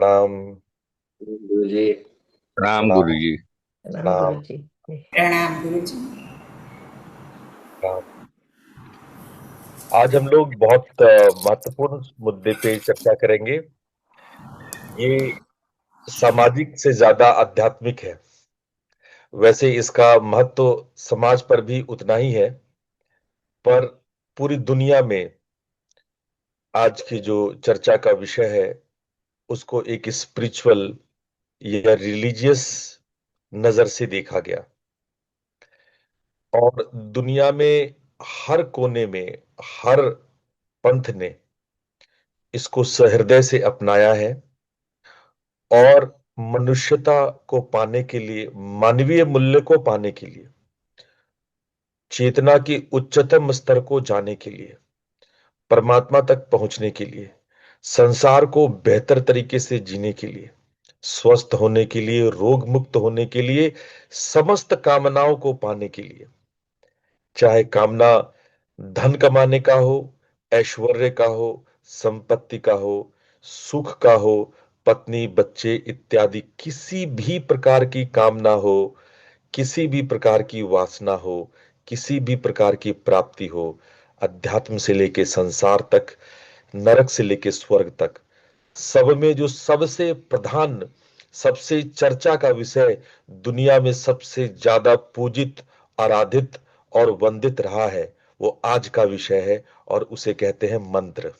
प्रणाम। गुरु जी। प्रणाम प्रणाम। गुरु जी। प्रणाम प्रणाम। गुरु जी। प्रणाम गुरु जी। प्रणाम। आज हम लोग बहुत महत्वपूर्ण मुद्दे पे चर्चा करेंगे। ये सामाजिक से ज्यादा आध्यात्मिक है। वैसे इसका महत्व समाज पर भी उतना ही है, पर पूरी दुनिया में आज की जो चर्चा का विषय है उसको एक स्पिरिचुअल या रिलीजियस नजर से देखा गया। और दुनिया में हर कोने में, हर पंथ ने इसको सहृदय से अपनाया है। और मनुष्यता को पाने के लिए, मानवीय मूल्य को पाने के लिए, चेतना के उच्चतम स्तर को जाने के लिए, परमात्मा तक पहुंचने के लिए, संसार को बेहतर तरीके से जीने के लिए, स्वस्थ होने के लिए, रोग मुक्त होने के लिए, समस्त कामनाओं को पाने के लिए, चाहे कामना धन कमाने का हो, ऐश्वर्य का हो, संपत्ति का हो, सुख का हो, पत्नी बच्चे इत्यादि किसी भी प्रकार की कामना हो, किसी भी प्रकार की वासना हो, किसी भी प्रकार की प्राप्ति हो, अध्यात्म से लेके संसार तक, नरक से लेके स्वर्ग तक, सब में जो सबसे प्रधान, सबसे चर्चा का विषय, दुनिया में सबसे ज्यादा पूजित, आराधित और वंदित रहा है, वो आज का विषय है और उसे कहते हैं मंत्र।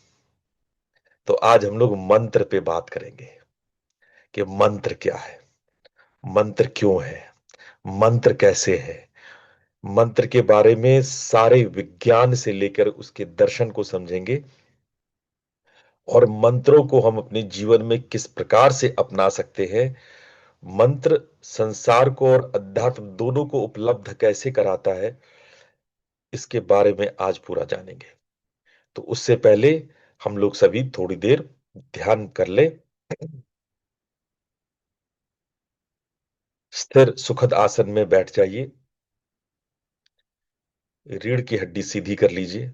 तो आज हम लोग मंत्र पे बात करेंगे कि मंत्र क्या है, मंत्र क्यों है, मंत्र कैसे है, मंत्र के बारे में सारे विज्ञान से लेकर उसके दर्शन को समझेंगे। और मंत्रों को हम अपने जीवन में किस प्रकार से अपना सकते हैं, मंत्र संसार को और अध्यात्म दोनों को उपलब्ध कैसे कराता है, इसके बारे में आज पूरा जानेंगे। तो उससे पहले हम लोग सभी थोड़ी देर ध्यान कर ले। स्थिर सुखद आसन में बैठ जाइए। रीढ़ की हड्डी सीधी कर लीजिए।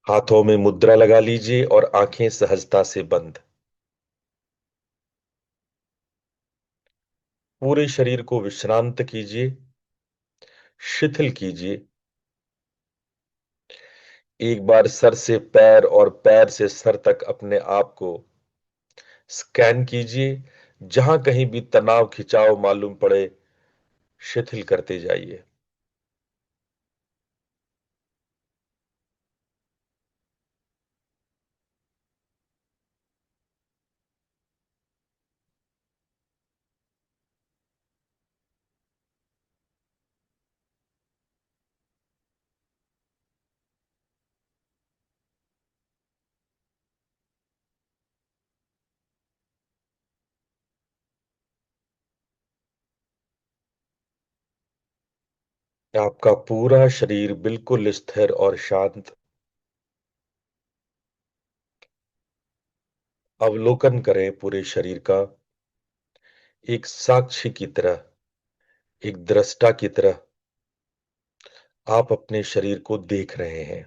हाथों में मुद्रा लगा लीजिए और आंखें सहजता से बंद। पूरे शरीर को विश्रांत कीजिए, शिथिल कीजिए। एक बार सर से पैर और पैर से सर तक अपने आप को स्कैन कीजिए। जहां कहीं भी तनाव खिंचाव मालूम पड़े, शिथिल करते जाइए। आपका पूरा शरीर बिल्कुल स्थिर और शांत। अवलोकन करें पूरे शरीर का, एक साक्षी की तरह, एक दृष्टा की तरह। आप अपने शरीर को देख रहे हैं,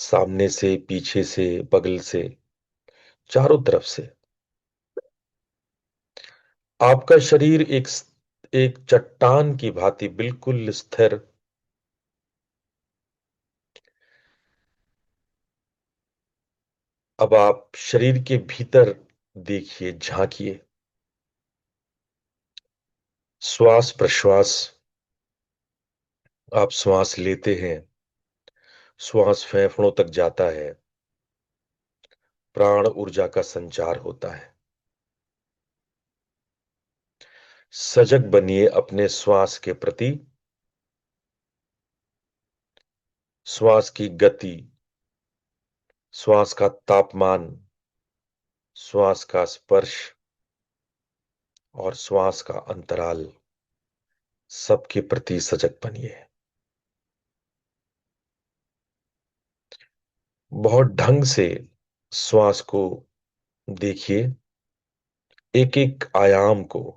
सामने से, पीछे से, बगल से, चारों तरफ से। आपका शरीर एक एक चट्टान की भांति बिल्कुल स्थिर। अब आप शरीर के भीतर देखिए, झांकिए। श्वास प्रश्वास, आप श्वास लेते हैं, श्वास फेफड़ों तक जाता है, प्राण ऊर्जा का संचार होता है। सजग बनिए अपने श्वास के प्रति। श्वास की गति, श्वास का तापमान, श्वास का स्पर्श और श्वास का अंतराल, सबके प्रति सजग बनिए। बहुत ढंग से श्वास को देखिए, एक एक आयाम को,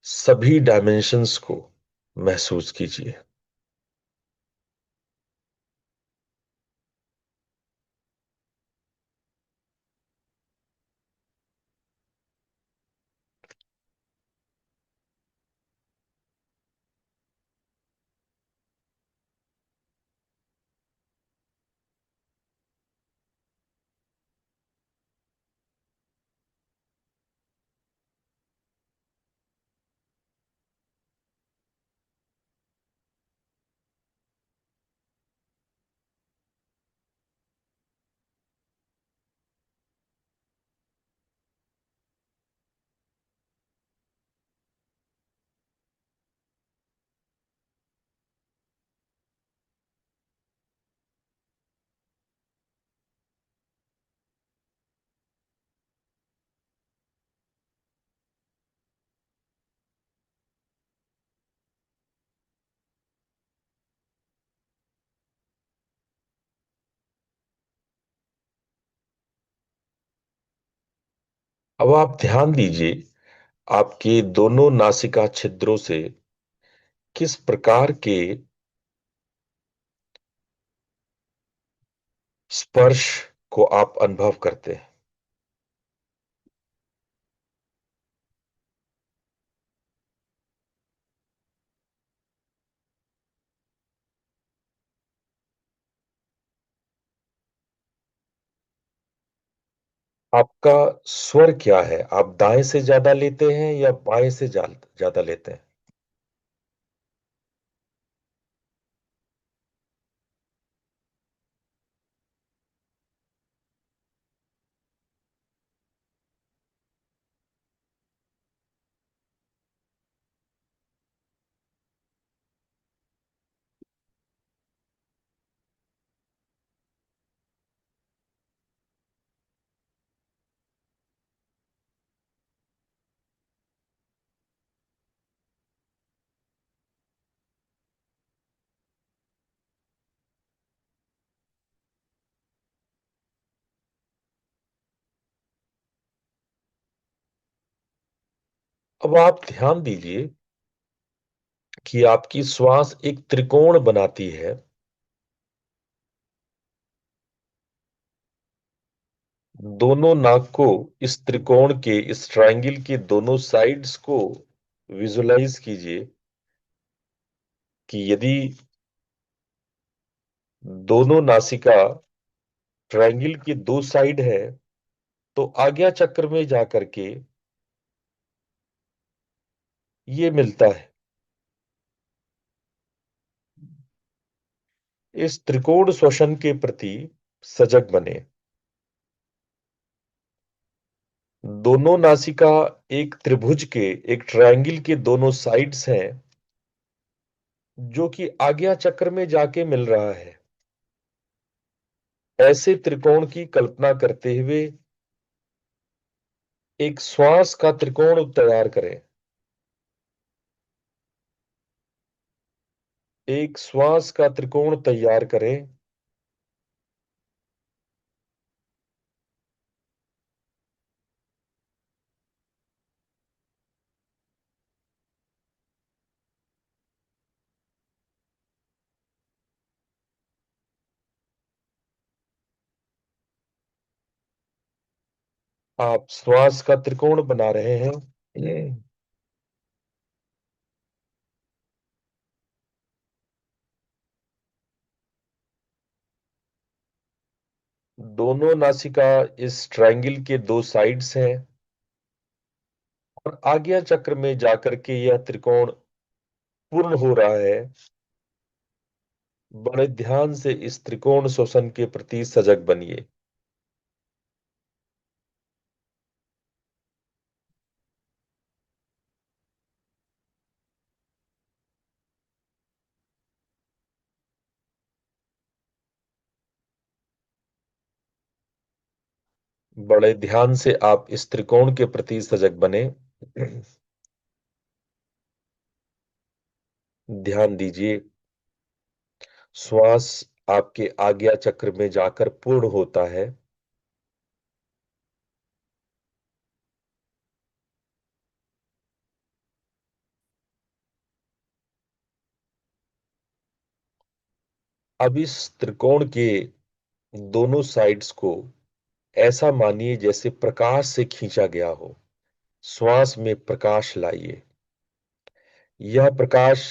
सभी डायमेंशंस को महसूस कीजिए। अब आप ध्यान दीजिए, आपके दोनों नासिका छिद्रों से किस प्रकार के स्पर्श को आप अनुभव करते हैं। आपका स्वर क्या है? आप दाएं से ज्यादा लेते हैं या बाएं से ज्यादा लेते हैं? अब आप ध्यान दीजिए कि आपकी श्वास एक त्रिकोण बनाती है। दोनों नाक को इस त्रिकोण के, इस ट्रायंगल के दोनों साइड्स को विजुलाइज कीजिए कि यदि दोनों नासिका ट्रायंगल की दो साइड है तो आज्ञा चक्र में जाकर के ये मिलता है। इस त्रिकोण श्वसन के प्रति सजग बने। दोनों नासिका एक त्रिभुज के, एक ट्रायंगल के दोनों साइड्स हैं जो कि आज्ञा चक्र में जाके मिल रहा है। ऐसे त्रिकोण की कल्पना करते हुए एक श्वास का त्रिकोण तैयार करें। एक श्वास का त्रिकोण तैयार करें। आप श्वास का त्रिकोण बना रहे हैं। दोनों नासिका इस ट्रायंगल के दो साइड्स हैं और आज्ञा चक्र में जाकर के यह त्रिकोण पूर्ण हो रहा है। बड़े ध्यान से इस त्रिकोण श्वसन के प्रति सजग बनिए। बड़े ध्यान से आप इस त्रिकोण के प्रति सजग बने। ध्यान दीजिए, श्वास आपके आज्ञा चक्र में जाकर पूर्ण होता है। अब इस त्रिकोण के दोनों साइड्स को ऐसा मानिए जैसे प्रकाश से खींचा गया हो। श्वास में प्रकाश लाइए। यह प्रकाश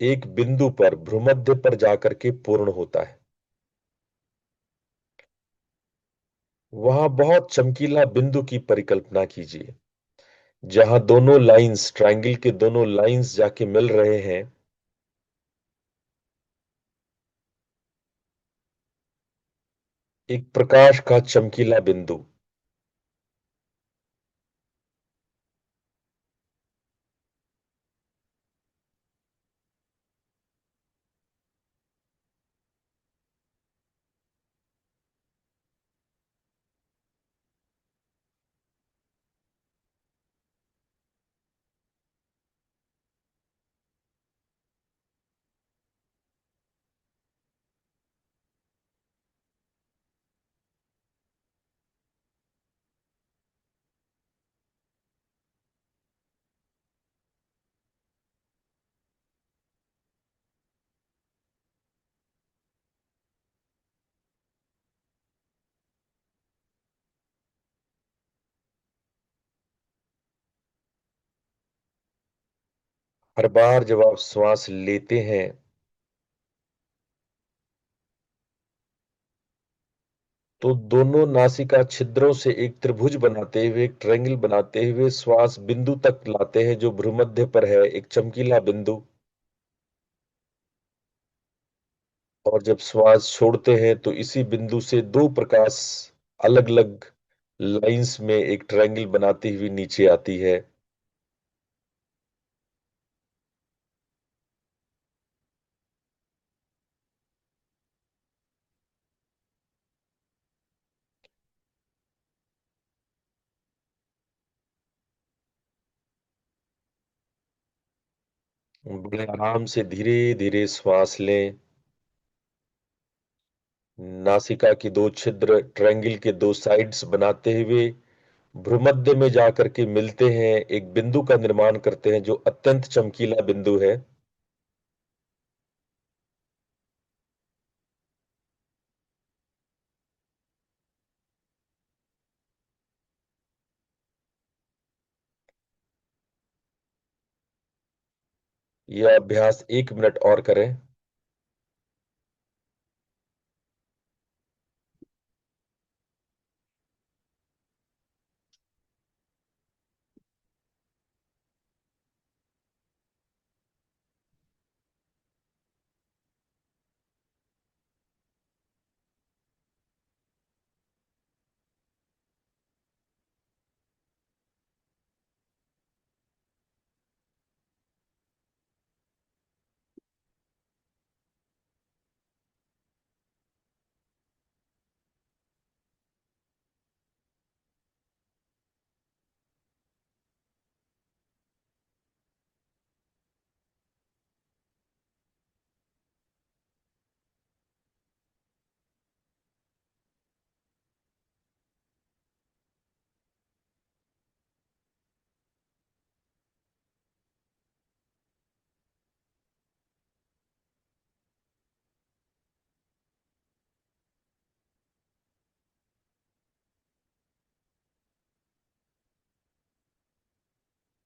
एक बिंदु पर, भ्रूमध्य पर जाकर के पूर्ण होता है। वहां बहुत चमकीला बिंदु की परिकल्पना कीजिए जहां दोनों लाइंस, ट्रायंगल के दोनों लाइंस जाके मिल रहे हैं। एक प्रकाश का चमकीला बिंदु। हर बार जब आप श्वास लेते हैं तो दोनों नासिका छिद्रों से एक त्रिभुज बनाते हुए, एक ट्रायंगल बनाते हुए श्वास बिंदु तक लाते हैं जो भ्रूमध्य पर है, एक चमकीला बिंदु। और जब श्वास छोड़ते हैं तो इसी बिंदु से दो प्रकाश अलग अलग लाइंस में एक ट्रायंगल बनाती हुई नीचे आती है। बड़े आराम से धीरे धीरे श्वास लें। नासिका की दो छिद्र ट्रायंगल के दो साइड्स बनाते हुए भ्रूमध्य में जाकर के मिलते हैं, एक बिंदु का निर्माण करते हैं जो अत्यंत चमकीला बिंदु है। यह अभ्यास 1 मिनट और करें।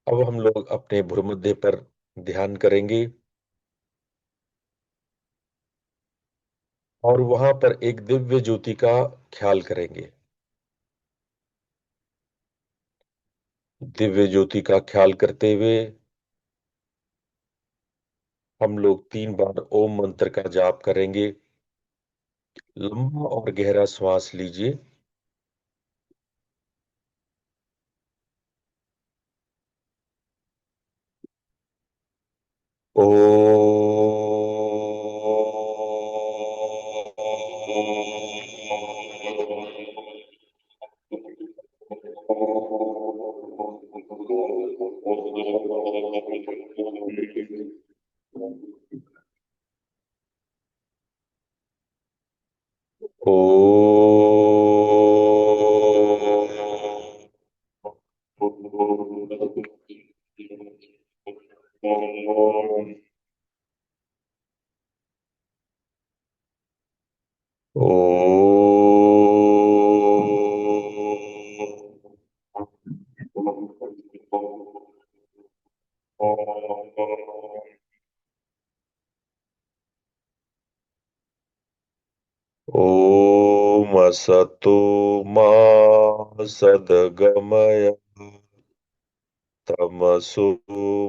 अब हम लोग अपने भ्रूमध्य पर ध्यान करेंगे और वहां पर एक दिव्य ज्योति का ख्याल करेंगे। दिव्य ज्योति का ख्याल करते हुए हम लोग 3 बार ओम मंत्र का जाप करेंगे। लंबा और गहरा श्वास लीजिए। ओ ओ ओम असतो मा सद्गमय तमसो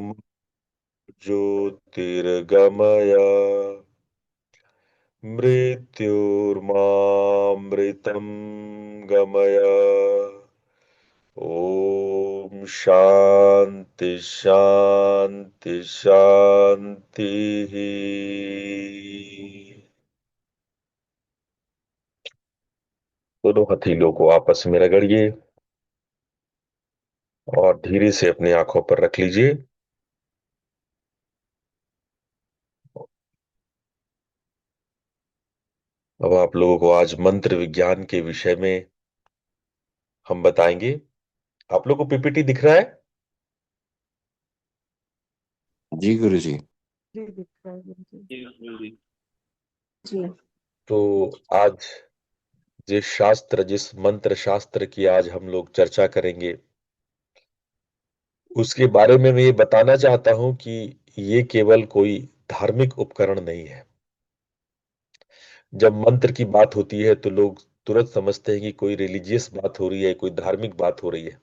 मा ज्योतिर्गमय मृत्युर्मामृतं गमय। ओम शांति शांति शांति। दोनों हथेलियों को आपस में रगड़िए और धीरे से अपनी आंखों पर रख लीजिए। अब आप लोगों को आज मंत्र विज्ञान के विषय में हम बताएंगे। आप लोगों को पीपीटी दिख रहा है? जी गुरु जी। जी दिख रहा है गुरुजी। जी तो आज जिस मंत्र शास्त्र की आज हम लोग चर्चा करेंगे उसके बारे में मैं ये बताना चाहता हूं कि ये केवल कोई धार्मिक उपकरण नहीं है। जब मंत्र की बात होती है तो लोग तुरंत समझते हैं कि कोई रिलीजियस बात हो रही है, कोई धार्मिक बात हो रही है।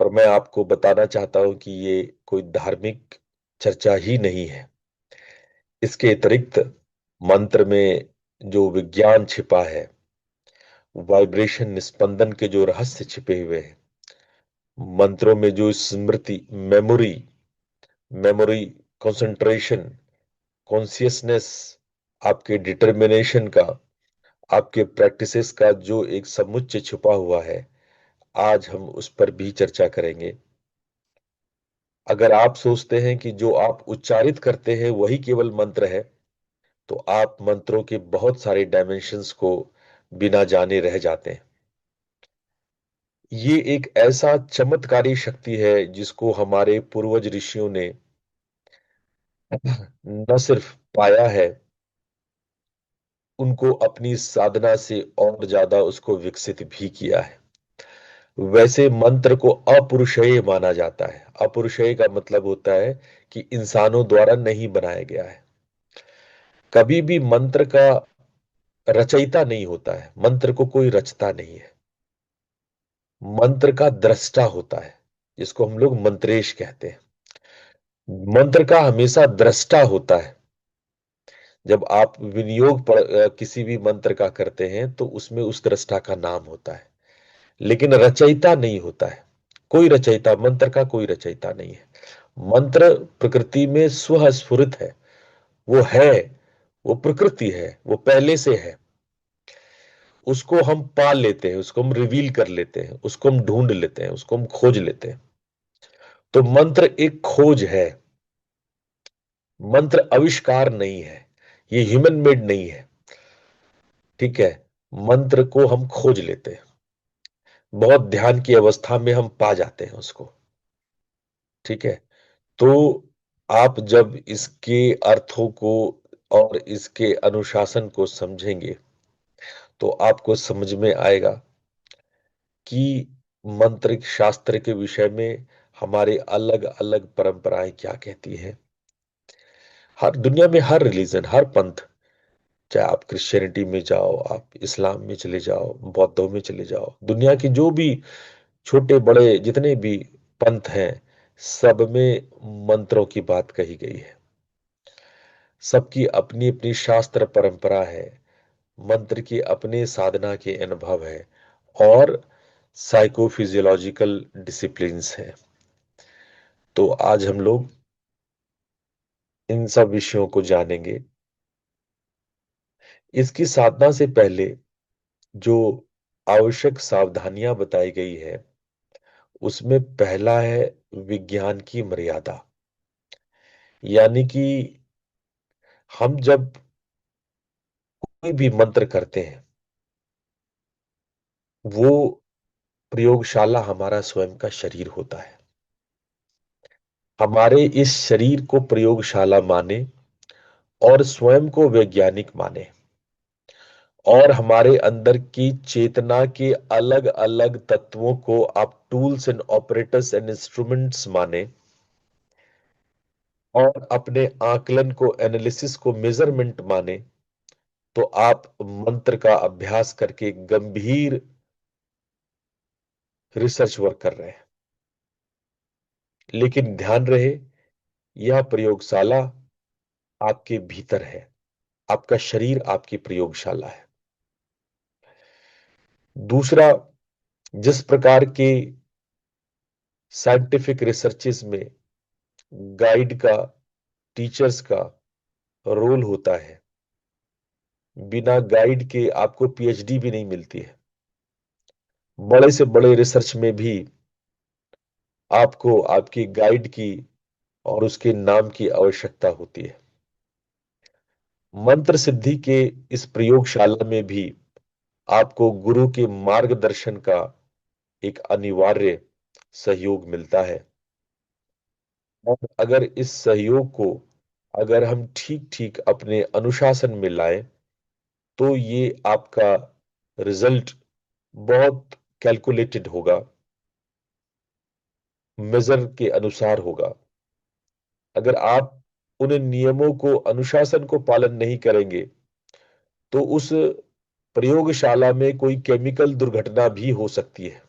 पर मैं आपको बताना चाहता हूं कि ये कोई धार्मिक चर्चा ही नहीं है। इसके अतिरिक्त मंत्र में जो विज्ञान छिपा है, वाइब्रेशन निस्पंदन के जो रहस्य छिपे हुए हैं, मंत्रों में जो स्मृति, मेमोरी मेमोरी कंसंट्रेशन, कॉन्शियसनेस, आपके डिटर्मिनेशन का, आपके प्रैक्टिसेस का जो एक समुच्चय छुपा हुआ है, आज हम उस पर भी चर्चा करेंगे। अगर आप सोचते हैं कि जो आप उच्चारित करते हैं वही केवल मंत्र है, तो आप मंत्रों के बहुत सारे डायमेंशंस को बिना जाने रह जाते हैं। ये एक ऐसा चमत्कारी शक्ति है जिसको हमारे पूर्वज ऋषियों ने न सिर्फ पाया है, उनको अपनी साधना से और ज्यादा उसको विकसित भी किया है। वैसे मंत्र को अपौरुषेय माना जाता है। अपौरुषेय का मतलब होता है कि इंसानों द्वारा नहीं बनाया गया है। कभी भी मंत्र का रचयिता नहीं होता है, मंत्र को कोई रचता नहीं है। मंत्र का दृष्टा होता है, जिसको हम लोग मंत्रेश कहते हैं। मंत्र का हमेशा दृष्टा होता है। जब आप विनियोग किसी भी मंत्र का करते हैं तो उसमें उस दृष्टा का नाम होता है, लेकिन रचयिता नहीं होता है। कोई रचयिता, मंत्र का कोई रचयिता नहीं है। मंत्र प्रकृति में स्वस्फुरित है, वो है, वो प्रकृति है, वो पहले से है। उसको हम पाल लेते हैं, उसको हम रिवील कर लेते हैं, उसको हम ढूंढ लेते हैं, उसको हम खोज लेते हैं। तो मंत्र एक खोज है। मंत्र आविष्कार नहीं है, ये ह्यूमन मेड नहीं है। ठीक है, मंत्र को हम खोज लेते हैं, बहुत ध्यान की अवस्था में हम पा जाते हैं उसको। ठीक है, तो आप जब इसके अर्थों को और इसके अनुशासन को समझेंगे तो आपको समझ में आएगा कि मंत्र शास्त्र के विषय में हमारे अलग अलग परंपराएं क्या कहती हैं। हर दुनिया में, हर रिलीजन, हर पंथ, चाहे आप क्रिश्चियनिटी में जाओ, आप इस्लाम में चले जाओ, बौद्धों में चले जाओ, दुनिया की जो भी छोटे बड़े जितने भी पंथ हैं, सब में मंत्रों की बात कही गई है। सबकी अपनी अपनी शास्त्र परंपरा है, मंत्र के अपने साधना के अनुभव है और साइकोफिजियोलॉजिकल डिसिप्लिन्स है। तो आज हम लोग इन सब विषयों को जानेंगे। इसकी साधना से पहले जो आवश्यक सावधानियां बताई गई है, उसमें पहला है विज्ञान की मर्यादा। यानी कि हम जब कोई भी मंत्र करते हैं, वो प्रयोगशाला हमारा स्वयं का शरीर होता है। हमारे इस शरीर को प्रयोगशाला माने और स्वयं को वैज्ञानिक माने, और हमारे अंदर की चेतना के अलग अलग तत्वों को आप tools and operators and instruments माने, और अपने आकलन को, एनालिसिस को मेजरमेंट माने, तो आप मंत्र का अभ्यास करके गंभीर रिसर्च वर्क कर रहे हैं। लेकिन ध्यान रहे, यह प्रयोगशाला आपके भीतर है। आपका शरीर आपकी प्रयोगशाला है। दूसरा, जिस प्रकार के साइंटिफिक रिसर्चेस में गाइड का, टीचर्स का रोल होता है, बिना गाइड के आपको पीएचडी भी नहीं मिलती है। बड़े से बड़े रिसर्च में भी आपको आपकी गाइड की और उसके नाम की आवश्यकता होती है। मंत्र सिद्धि के इस प्रयोगशाला में भी आपको गुरु के मार्गदर्शन का एक अनिवार्य सहयोग मिलता है। और अगर इस सहयोग को, अगर हम ठीक ठीक अपने अनुशासन में लाएं, तो ये आपका रिजल्ट बहुत कैलकुलेटेड होगा, मेजर के अनुसार होगा। अगर आप उन नियमों को, अनुशासन को पालन नहीं करेंगे, तो उस प्रयोगशाला में कोई केमिकल दुर्घटना भी हो सकती है,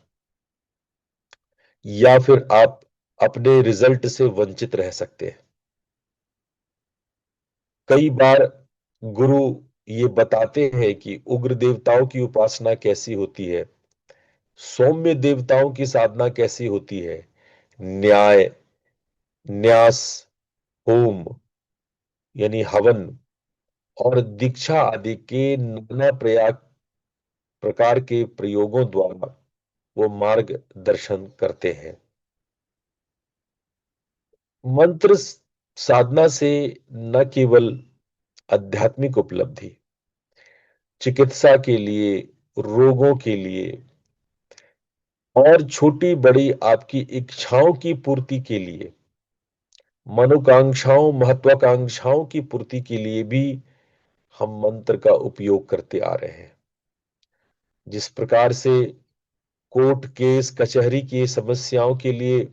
या फिर आप अपने रिजल्ट से वंचित रह सकते हैं। कई बार गुरु ये बताते हैं कि उग्र देवताओं की उपासना कैसी होती है, सौम्य देवताओं की साधना कैसी होती है, न्याय, न्यास, होम यानी हवन और दीक्षा आदि के नाना प्रकार के प्रयोगों द्वारा वो मार्गदर्शन करते हैं। मंत्र साधना से न केवल आध्यात्मिक उपलब्धि, चिकित्सा के लिए, रोगों के लिए और छोटी बड़ी आपकी इच्छाओं की पूर्ति के लिए, मनोकांक्षाओं, महत्वाकांक्षाओं की पूर्ति के लिए भी हम मंत्र का उपयोग करते आ रहे हैं। जिस प्रकार से कोर्ट केस कचहरी की समस्याओं के लिए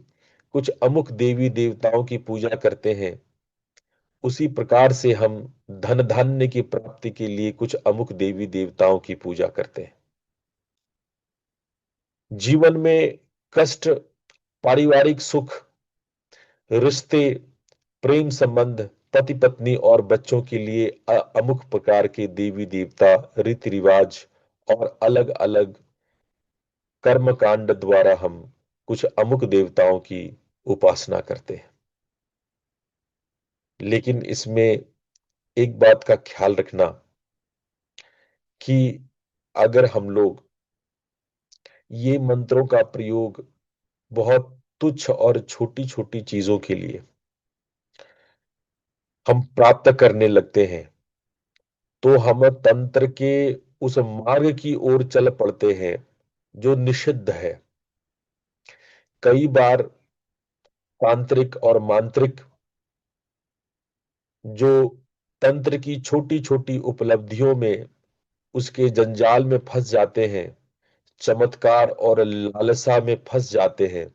कुछ अमुक देवी देवताओं की पूजा करते हैं, उसी प्रकार से हम धन धान्य की प्राप्ति के लिए कुछ अमुक देवी देवताओं की पूजा करते हैं। जीवन में कष्ट, पारिवारिक सुख, रिश्ते, प्रेम संबंध, पति पत्नी और बच्चों के लिए अमुक प्रकार के देवी देवता, रीति रिवाज और अलग अलग कर्म कांड द्वारा हम कुछ अमुक देवताओं की उपासना करते हैं। लेकिन इसमें एक बात का ख्याल रखना कि अगर हम लोग ये मंत्रों का प्रयोग बहुत तुच्छ और छोटी छोटी चीजों के लिए हम प्राप्त करने लगते हैं, तो हम तंत्र के उस मार्ग की ओर चल पड़ते हैं जो निषिद्ध है। कई बार तांत्रिक और मांत्रिक जो तंत्र की छोटी छोटी उपलब्धियों में उसके जंजाल में फंस जाते हैं, चमत्कार और लालसा में फंस जाते हैं,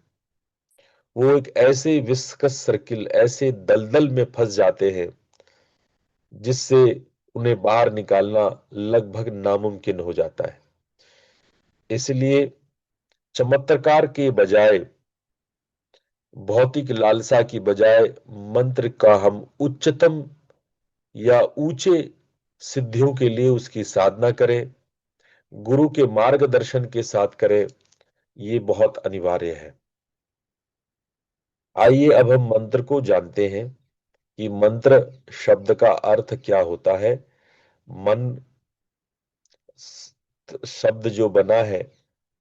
वो एक ऐसे विस्कस सर्किल, ऐसे दलदल में फंस जाते हैं जिससे उन्हें बाहर निकालना लगभग नामुमकिन हो जाता है। इसलिए चमत्कार के बजाय, भौतिक लालसा की बजाय मंत्र का हम उच्चतम या ऊंचे सिद्धियों के लिए उसकी साधना करें, गुरु के मार्गदर्शन के साथ करें, ये बहुत अनिवार्य है। आइए अब हम मंत्र को जानते हैं कि मंत्र शब्द का अर्थ क्या होता है। मन शब्द जो बना है,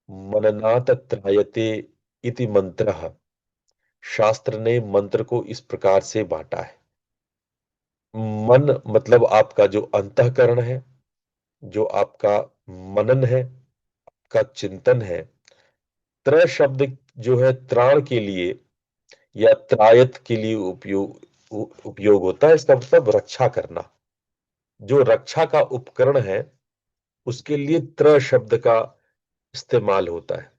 मननात त्रायते इति मंत्रः, शास्त्र ने मंत्र को इस प्रकार से बांटा है। मन मतलब आपका जो अंतःकरण है, जो आपका मनन है, का चिंतन है। त्र शब्द जो है त्राण के लिए या त्रायत के लिए उपयोग होता है। इसका मतलब रक्षा करना। जो रक्षा का उपकरण है उसके लिए त्र शब्द का इस्तेमाल होता है।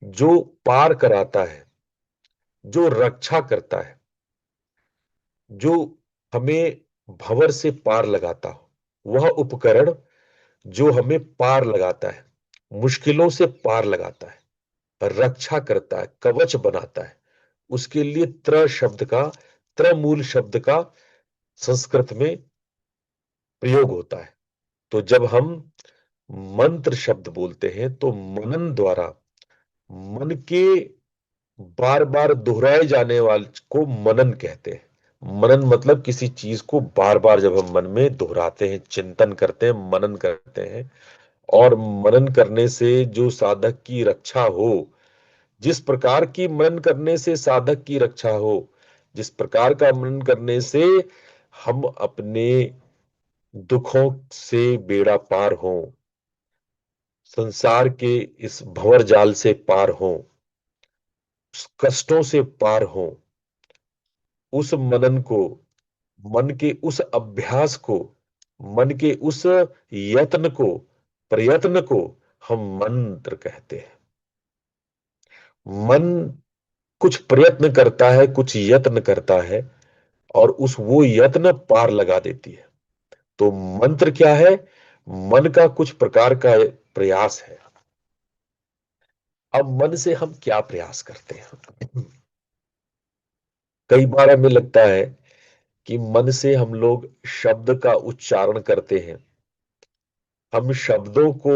जो पार कराता है, जो रक्षा करता है, जो हमें भंवर से पार लगाता हो, वह उपकरण जो हमें पार लगाता है, मुश्किलों से पार लगाता है, रक्षा करता है, कवच बनाता है, उसके लिए त्र शब्द का, त्र मूल शब्द का संस्कृत में प्रयोग होता है। तो जब हम मंत्र शब्द बोलते हैं तो मनन द्वारा, मन के बार बार दोहराए जाने वाले को मनन कहते हैं। मनन मतलब किसी चीज को बार बार जब हम मन में दोहराते हैं, चिंतन करते हैं, मनन करते हैं, और मनन करने से जो साधक की रक्षा हो, जिस प्रकार की मनन करने से साधक की रक्षा हो, जिस प्रकार का मनन करने से हम अपने दुखों से बेड़ा पार हो, संसार के इस भंवर जाल से पार हो, कष्टों से पार हो, उस मनन को, मन के उस अभ्यास को, मन के उस यत्न को, प्रयत्न को हम मंत्र कहते हैं। मन कुछ प्रयत्न करता है, कुछ यत्न करता है, और उस वो यत्न पार लगा देती है। तो मंत्र क्या है? मन का कुछ प्रकार का प्रयास है। अब मन से हम क्या प्रयास करते हैं? कई बार हमें लगता है कि मन से हम लोग शब्द का उच्चारण करते हैं। हम शब्दों को,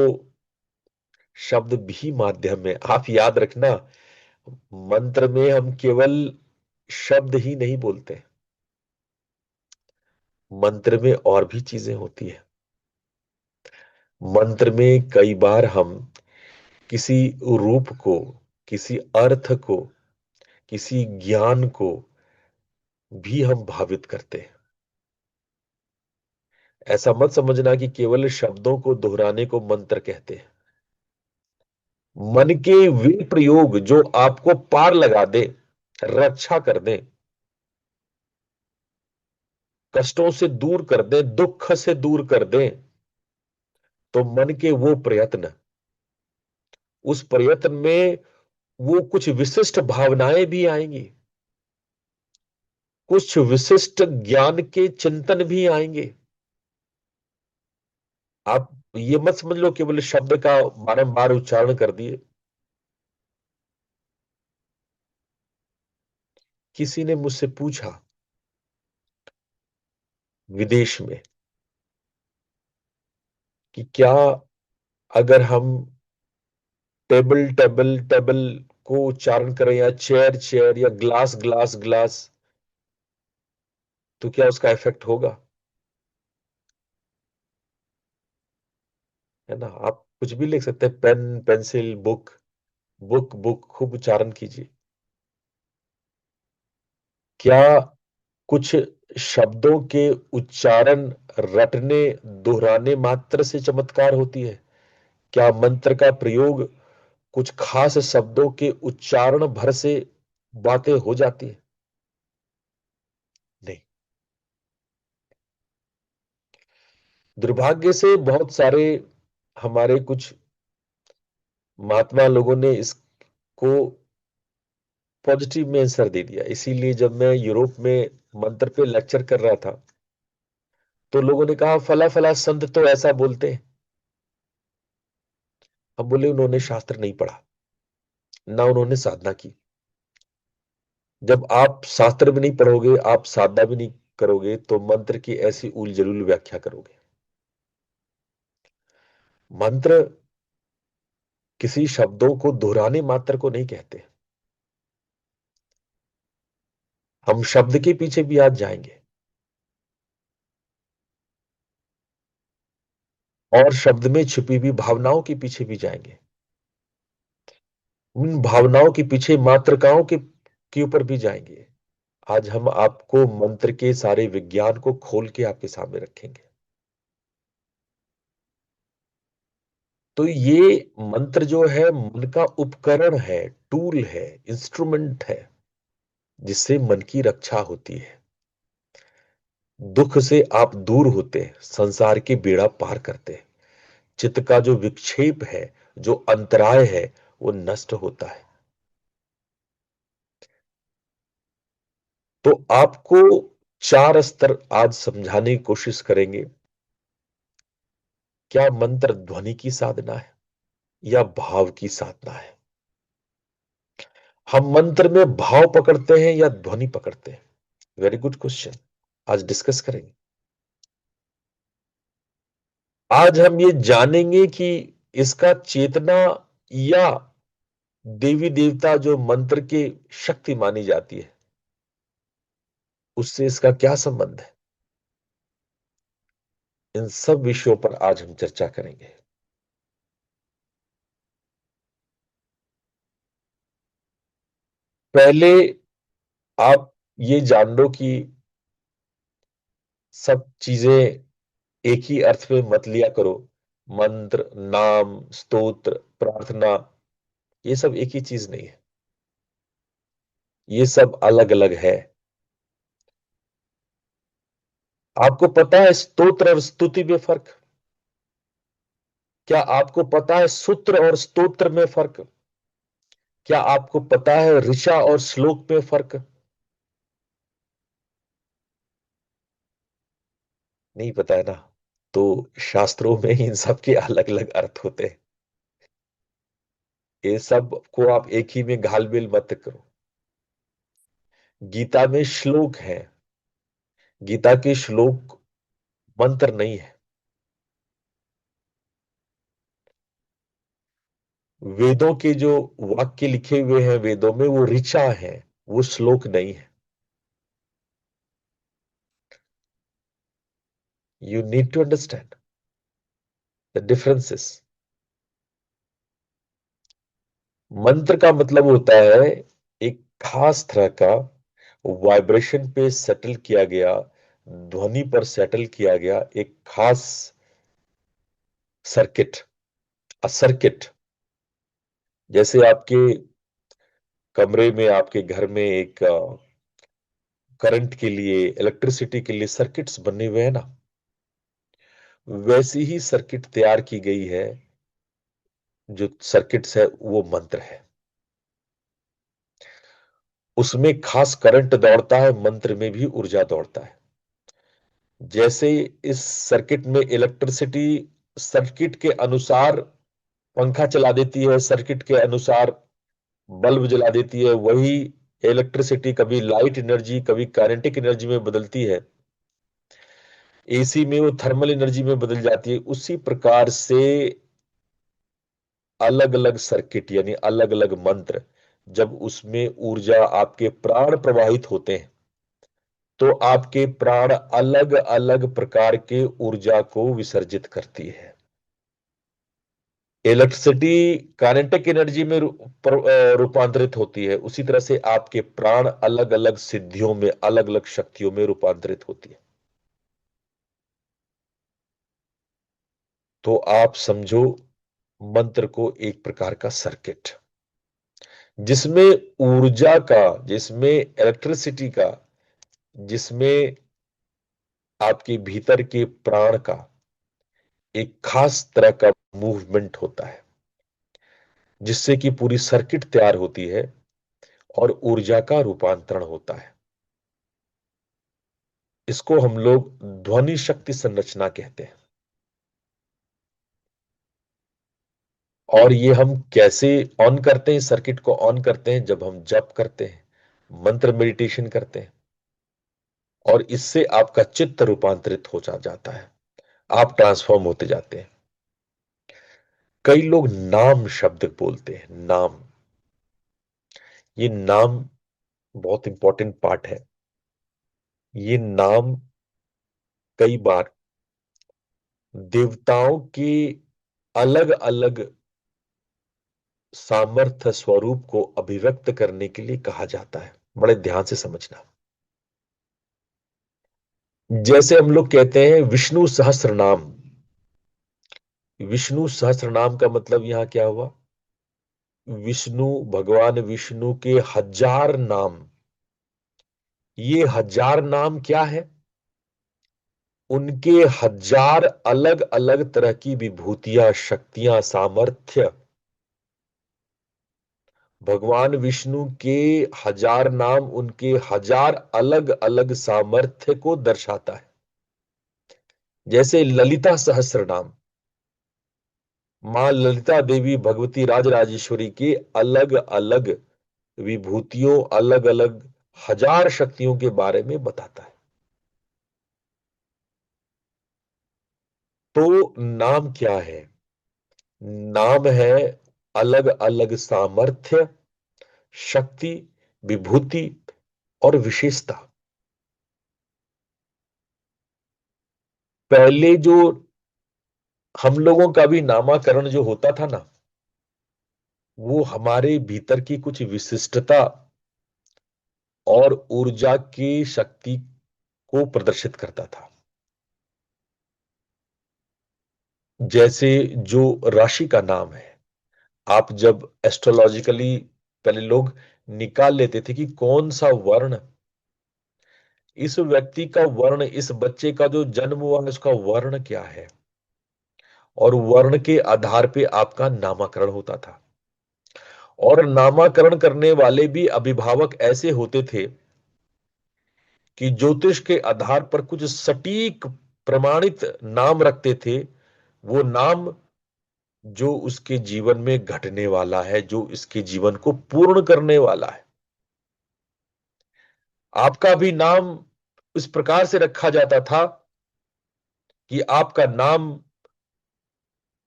शब्द भी माध्यम है। आप याद रखना, मंत्र में हम केवल शब्द ही नहीं बोलते, मंत्र में और भी चीजें होती है। मंत्र में कई बार हम किसी रूप को, किसी अर्थ को, किसी ज्ञान को भी हम भावित करते हैं। ऐसा मत समझना कि केवल शब्दों को दोहराने को मंत्र कहते हैं। मन के वे प्रयोग जो आपको पार लगा दे, रक्षा कर दे, कष्टों से दूर कर दे, दुख से दूर कर दे, तो मन के वो प्रयत्न, उस प्रयत्न में वो कुछ विशिष्ट भावनाएं भी आएंगी, कुछ विशिष्ट ज्ञान के चिंतन भी आएंगे। आप ये मत समझ लो केवल शब्द का बारंबार उच्चारण कर दिए। किसी ने मुझसे पूछा विदेश में कि क्या अगर हम टेबल टेबल टेबल को उच्चारण करें, या चेयर चेयर, या ग्लास ग्लास ग्लास, तो क्या उसका इफेक्ट होगा? है ना? आप कुछ भी लिख सकते हैं, pen pencil, book, book book, खूब उच्चारण कीजिए। क्या कुछ शब्दों के उच्चारण रटने, दोहराने मात्र से चमत्कार होती है? क्या मंत्र का प्रयोग कुछ खास शब्दों के उच्चारण भर से बातें हो जाती है? नहीं। दुर्भाग्य से बहुत सारे हमारे कुछ महात्मा लोगों ने इसको पॉजिटिव में आंसर दे दिया। इसीलिए जब मैं यूरोप में मंत्र पे लेक्चर कर रहा था, तो लोगों ने कहा फला फला संत तो ऐसा बोलते हैं। हम बोले उन्होंने शास्त्र नहीं पढ़ा, ना उन्होंने साधना की। जब आप शास्त्र भी नहीं पढ़ोगे, आप साधना भी नहीं करोगे, तो मंत्र की ऐसी उल जलूल व्याख्या करोगे। मंत्र किसी शब्दों को दोहराने मात्र को नहीं कहते। हम शब्द के पीछे भी आज जाएंगे, और शब्द में छिपी हुई भावनाओं के पीछे भी जाएंगे। उन भावनाओं के पीछे मात्रकाओं के ऊपर भी जाएंगे। आज हम आपको मंत्र के सारे विज्ञान को खोल के आपके सामने रखेंगे। तो ये मंत्र जो है मन का उपकरण है, टूल है, इंस्ट्रूमेंट है, जिससे मन की रक्षा होती है। दुख से आप दूर होते हैं, संसार के बेड़ा पार करते हैं। चित्त का जो विक्षेप है, जो अंतराय है, वो नष्ट होता है। तो आपको चार स्तर आज समझाने की कोशिश करेंगे। क्या मंत्र ध्वनि की साधना है या भाव की साधना है? हम मंत्र में भाव पकड़ते हैं या ध्वनि पकड़ते हैं? वेरी गुड क्वेश्चन, आज डिस्कस करेंगे। आज हम ये जानेंगे कि इसका चेतना या देवी देवता जो मंत्र के शक्ति मानी जाती है, उससे इसका क्या संबंध है। इन सब विषयों पर आज हम चर्चा करेंगे। पहले आप ये जान लो कि सब चीजें एक ही अर्थ में मत लिया करो। मंत्र, नाम, स्तोत्र, प्रार्थना, ये सब एक ही चीज नहीं है, ये सब अलग अलग है। आपको पता है स्तोत्र और स्तुति में फर्क? क्या आपको पता है सूत्र और स्तोत्र में फर्क? क्या आपको पता है ऋचा और श्लोक में फर्क? नहीं पता है ना, तो शास्त्रों में इन सब के अलग अलग अर्थ होते हैं। ये सब को आप एक ही में घालमेल मत करो। गीता में श्लोक है, गीता के श्लोक मंत्र नहीं है। वेदों के जो वाक्य लिखे हुए हैं वेदों में वो ऋचा है, वो श्लोक नहीं है। You need to understand the differences. मंत्र का मतलब होता है एक खास तरह का वाइब्रेशन पे सेटल किया गया, ध्वनि पर सेटल किया गया एक खास सर्किट। अ सर्किट, जैसे आपके कमरे में, आपके घर में एक करंट के लिए, इलेक्ट्रिसिटी के लिए सर्किट्स बने हुए हैं ना, वैसी ही सर्किट तैयार की गई है। जो सर्किट्स है वो मंत्र है, उसमें खास करंट दौड़ता है, मंत्र में भी ऊर्जा दौड़ता है। जैसे इस सर्किट में इलेक्ट्रिसिटी सर्किट के अनुसार पंखा चला देती है, सर्किट के अनुसार बल्ब जला देती है, वही इलेक्ट्रिसिटी कभी लाइट एनर्जी कभी काइनेटिक एनर्जी में बदलती है, एसी में वो थर्मल एनर्जी में बदल जाती है। उसी प्रकार से अलग अलग सर्किट यानी अलग अलग मंत्र, जब उसमें ऊर्जा आपके प्राण प्रवाहित होते हैं तो आपके प्राण अलग अलग प्रकार के ऊर्जा को विसर्जित करती है। इलेक्ट्रिसिटी काइनेटिक एनर्जी में रूपांतरित होती है, उसी तरह से आपके प्राण अलग अलग सिद्धियों में, अलग अलग शक्तियों में रूपांतरित होती है। तो आप समझो मंत्र को एक प्रकार का सर्किट, जिसमें ऊर्जा का, जिसमें इलेक्ट्रिसिटी का, जिसमें आपके भीतर के प्राण का एक खास तरह का मूवमेंट होता है, जिससे कि पूरी सर्किट तैयार होती है और ऊर्जा का रूपांतरण होता है। इसको हम लोग ध्वनि शक्ति संरचना कहते हैं। और ये हम कैसे ऑन करते हैं, सर्किट को ऑन करते हैं जब हम जप करते हैं, मंत्र मेडिटेशन करते हैं, और इससे आपका चित्त रूपांतरित हो जाता है, आप ट्रांसफॉर्म होते जाते हैं। कई लोग नाम शब्द बोलते हैं, नाम। ये नाम बहुत इंपॉर्टेंट पार्ट है। ये नाम कई बार देवताओं के अलग अलग सामर्थ्य स्वरूप को अभिव्यक्त करने के लिए कहा जाता है। बड़े ध्यान से समझना। जैसे हम लोग कहते हैं विष्णु सहस्त्र नाम। विष्णु सहस्त्र नाम का मतलब यहां क्या हुआ? विष्णु, भगवान विष्णु के हजार नाम। ये हजार नाम क्या है? उनके हजार अलग अलग तरह की विभूतियां, शक्तियां, सामर्थ्य। भगवान विष्णु के हजार नाम उनके हजार अलग अलग सामर्थ्य को दर्शाता है। जैसे ललिता सहस्त्र नाम, मां ललिता देवी भगवती राजराजेश्वरी के अलग अलग विभूतियों, अलग अलग हजार शक्तियों के बारे में बताता है। तो नाम क्या है? नाम है अलग अलग सामर्थ्य, शक्ति, विभूति और विशेषता। पहले जो हम लोगों का भी नामाकरण जो होता था ना, वो हमारे भीतर की कुछ विशिष्टता और ऊर्जा की शक्ति को प्रदर्शित करता था। जैसे जो राशि का नाम है, आप जब एस्ट्रोलॉजिकली पहले लोग निकाल लेते थे कि कौन सा वर्ण, इस व्यक्ति का वर्ण, इस बच्चे का जो जन्म हुआ है उसका वर्ण क्या है, और वर्ण के आधार पे आपका नामकरण होता था। और नामकरण करने वाले भी अभिभावक ऐसे होते थे कि ज्योतिष के आधार पर कुछ सटीक प्रमाणित नाम रखते थे, वो नाम जो उसके जीवन में घटने वाला है, जो इसके जीवन को पूर्ण करने वाला है। आपका भी नाम इस प्रकार से रखा जाता था कि आपका नाम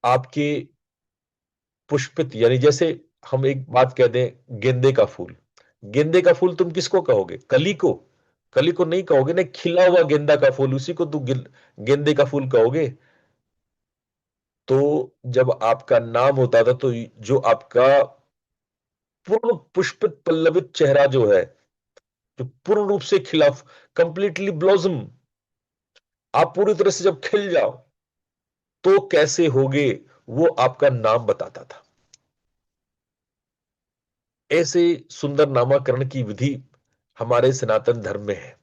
आपके पुष्पित, यानी जैसे हम एक बात कह दें, गेंदे का फूल। गेंदे का फूल तुम किसको कहोगे? कली को? कली को नहीं कहोगे ना, खिला हुआ गेंदा का फूल, उसी को तुम गेंदे का फूल कहोगे। तो जब आपका नाम होता था तो जो आपका पूर्ण पुष्पित पल्लवित चेहरा जो है, जो पूर्ण रूप से खिला, कंप्लीटली ब्लॉसम, आप पूरी तरह से जब खिल जाओ तो कैसे होगे, वो आपका नाम बताता था। ऐसे सुंदर नामकरण की विधि हमारे सनातन धर्म में है।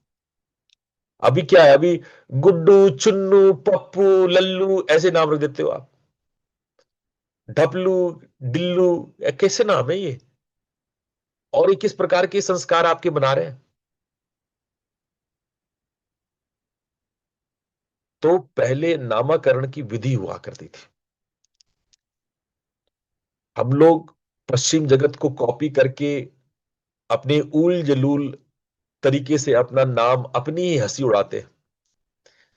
अभी क्या है, अभी गुड्डू, चुन्नू, पप्पू, लल्लू ऐसे नाम रख देते हो आप। ढपलू, डिल्लू, कैसे नाम है ये? और ये किस प्रकार के संस्कार आपके बना रहे हैं? तो पहले नामकरण की विधि हुआ करती थी। हम लोग पश्चिम जगत को कॉपी करके अपने ऊल जलूल तरीके से अपना नाम, अपनी ही हंसी उड़ाते हैं।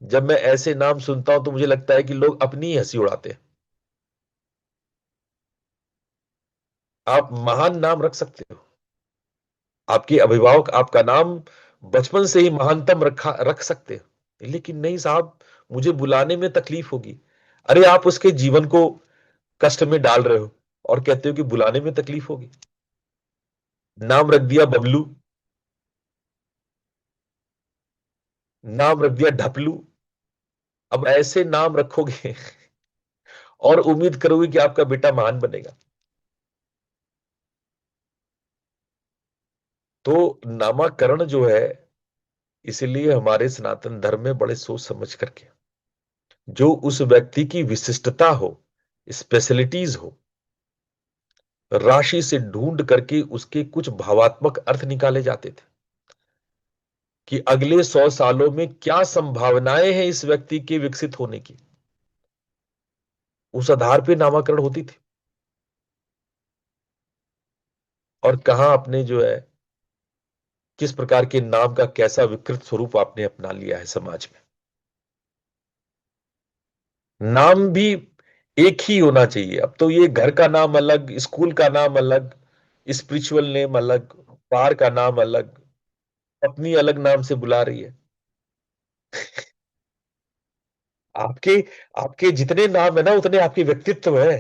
जब मैं ऐसे नाम सुनता हूं तो मुझे लगता है कि लोग अपनी ही हंसी उड़ाते हैं। आप महान नाम रख सकते हो, आपके अभिभावक आपका नाम बचपन से ही महानतम रख सकते हैं, लेकिन नहीं साहब, मुझे बुलाने में तकलीफ होगी। अरे आप उसके जीवन को कष्ट में डाल रहे हो और कहते हो कि बुलाने में तकलीफ होगी। नाम रख दिया बबलू, नाम रख दिया ढपलू। अब ऐसे नाम रखोगे और उम्मीद करोगे कि आपका बेटा महान बनेगा? तो नामकरण जो है, इसलिए हमारे सनातन धर्म में बड़े सोच समझ करके, जो उस व्यक्ति की विशिष्टता हो, स्पेशलिटीज हो, राशि से ढूंढ करके उसके कुछ भावात्मक अर्थ निकाले जाते थे कि अगले 100 सालों में क्या संभावनाएं हैं इस व्यक्ति के विकसित होने की। उस आधार पे नामकरण होती थी। और कहां आपने जो है, किस प्रकार के नाम का कैसा विकृत स्वरूप आपने अपना लिया है समाज में। नाम भी एक ही होना चाहिए। अब तो ये घर का नाम अलग, स्कूल का नाम अलग, स्पिरिचुअल नेम अलग, बार का नाम अलग, अपनी अलग नाम से बुला रही है। आपके आपके जितने नाम है ना, उतने आपके व्यक्तित्व है।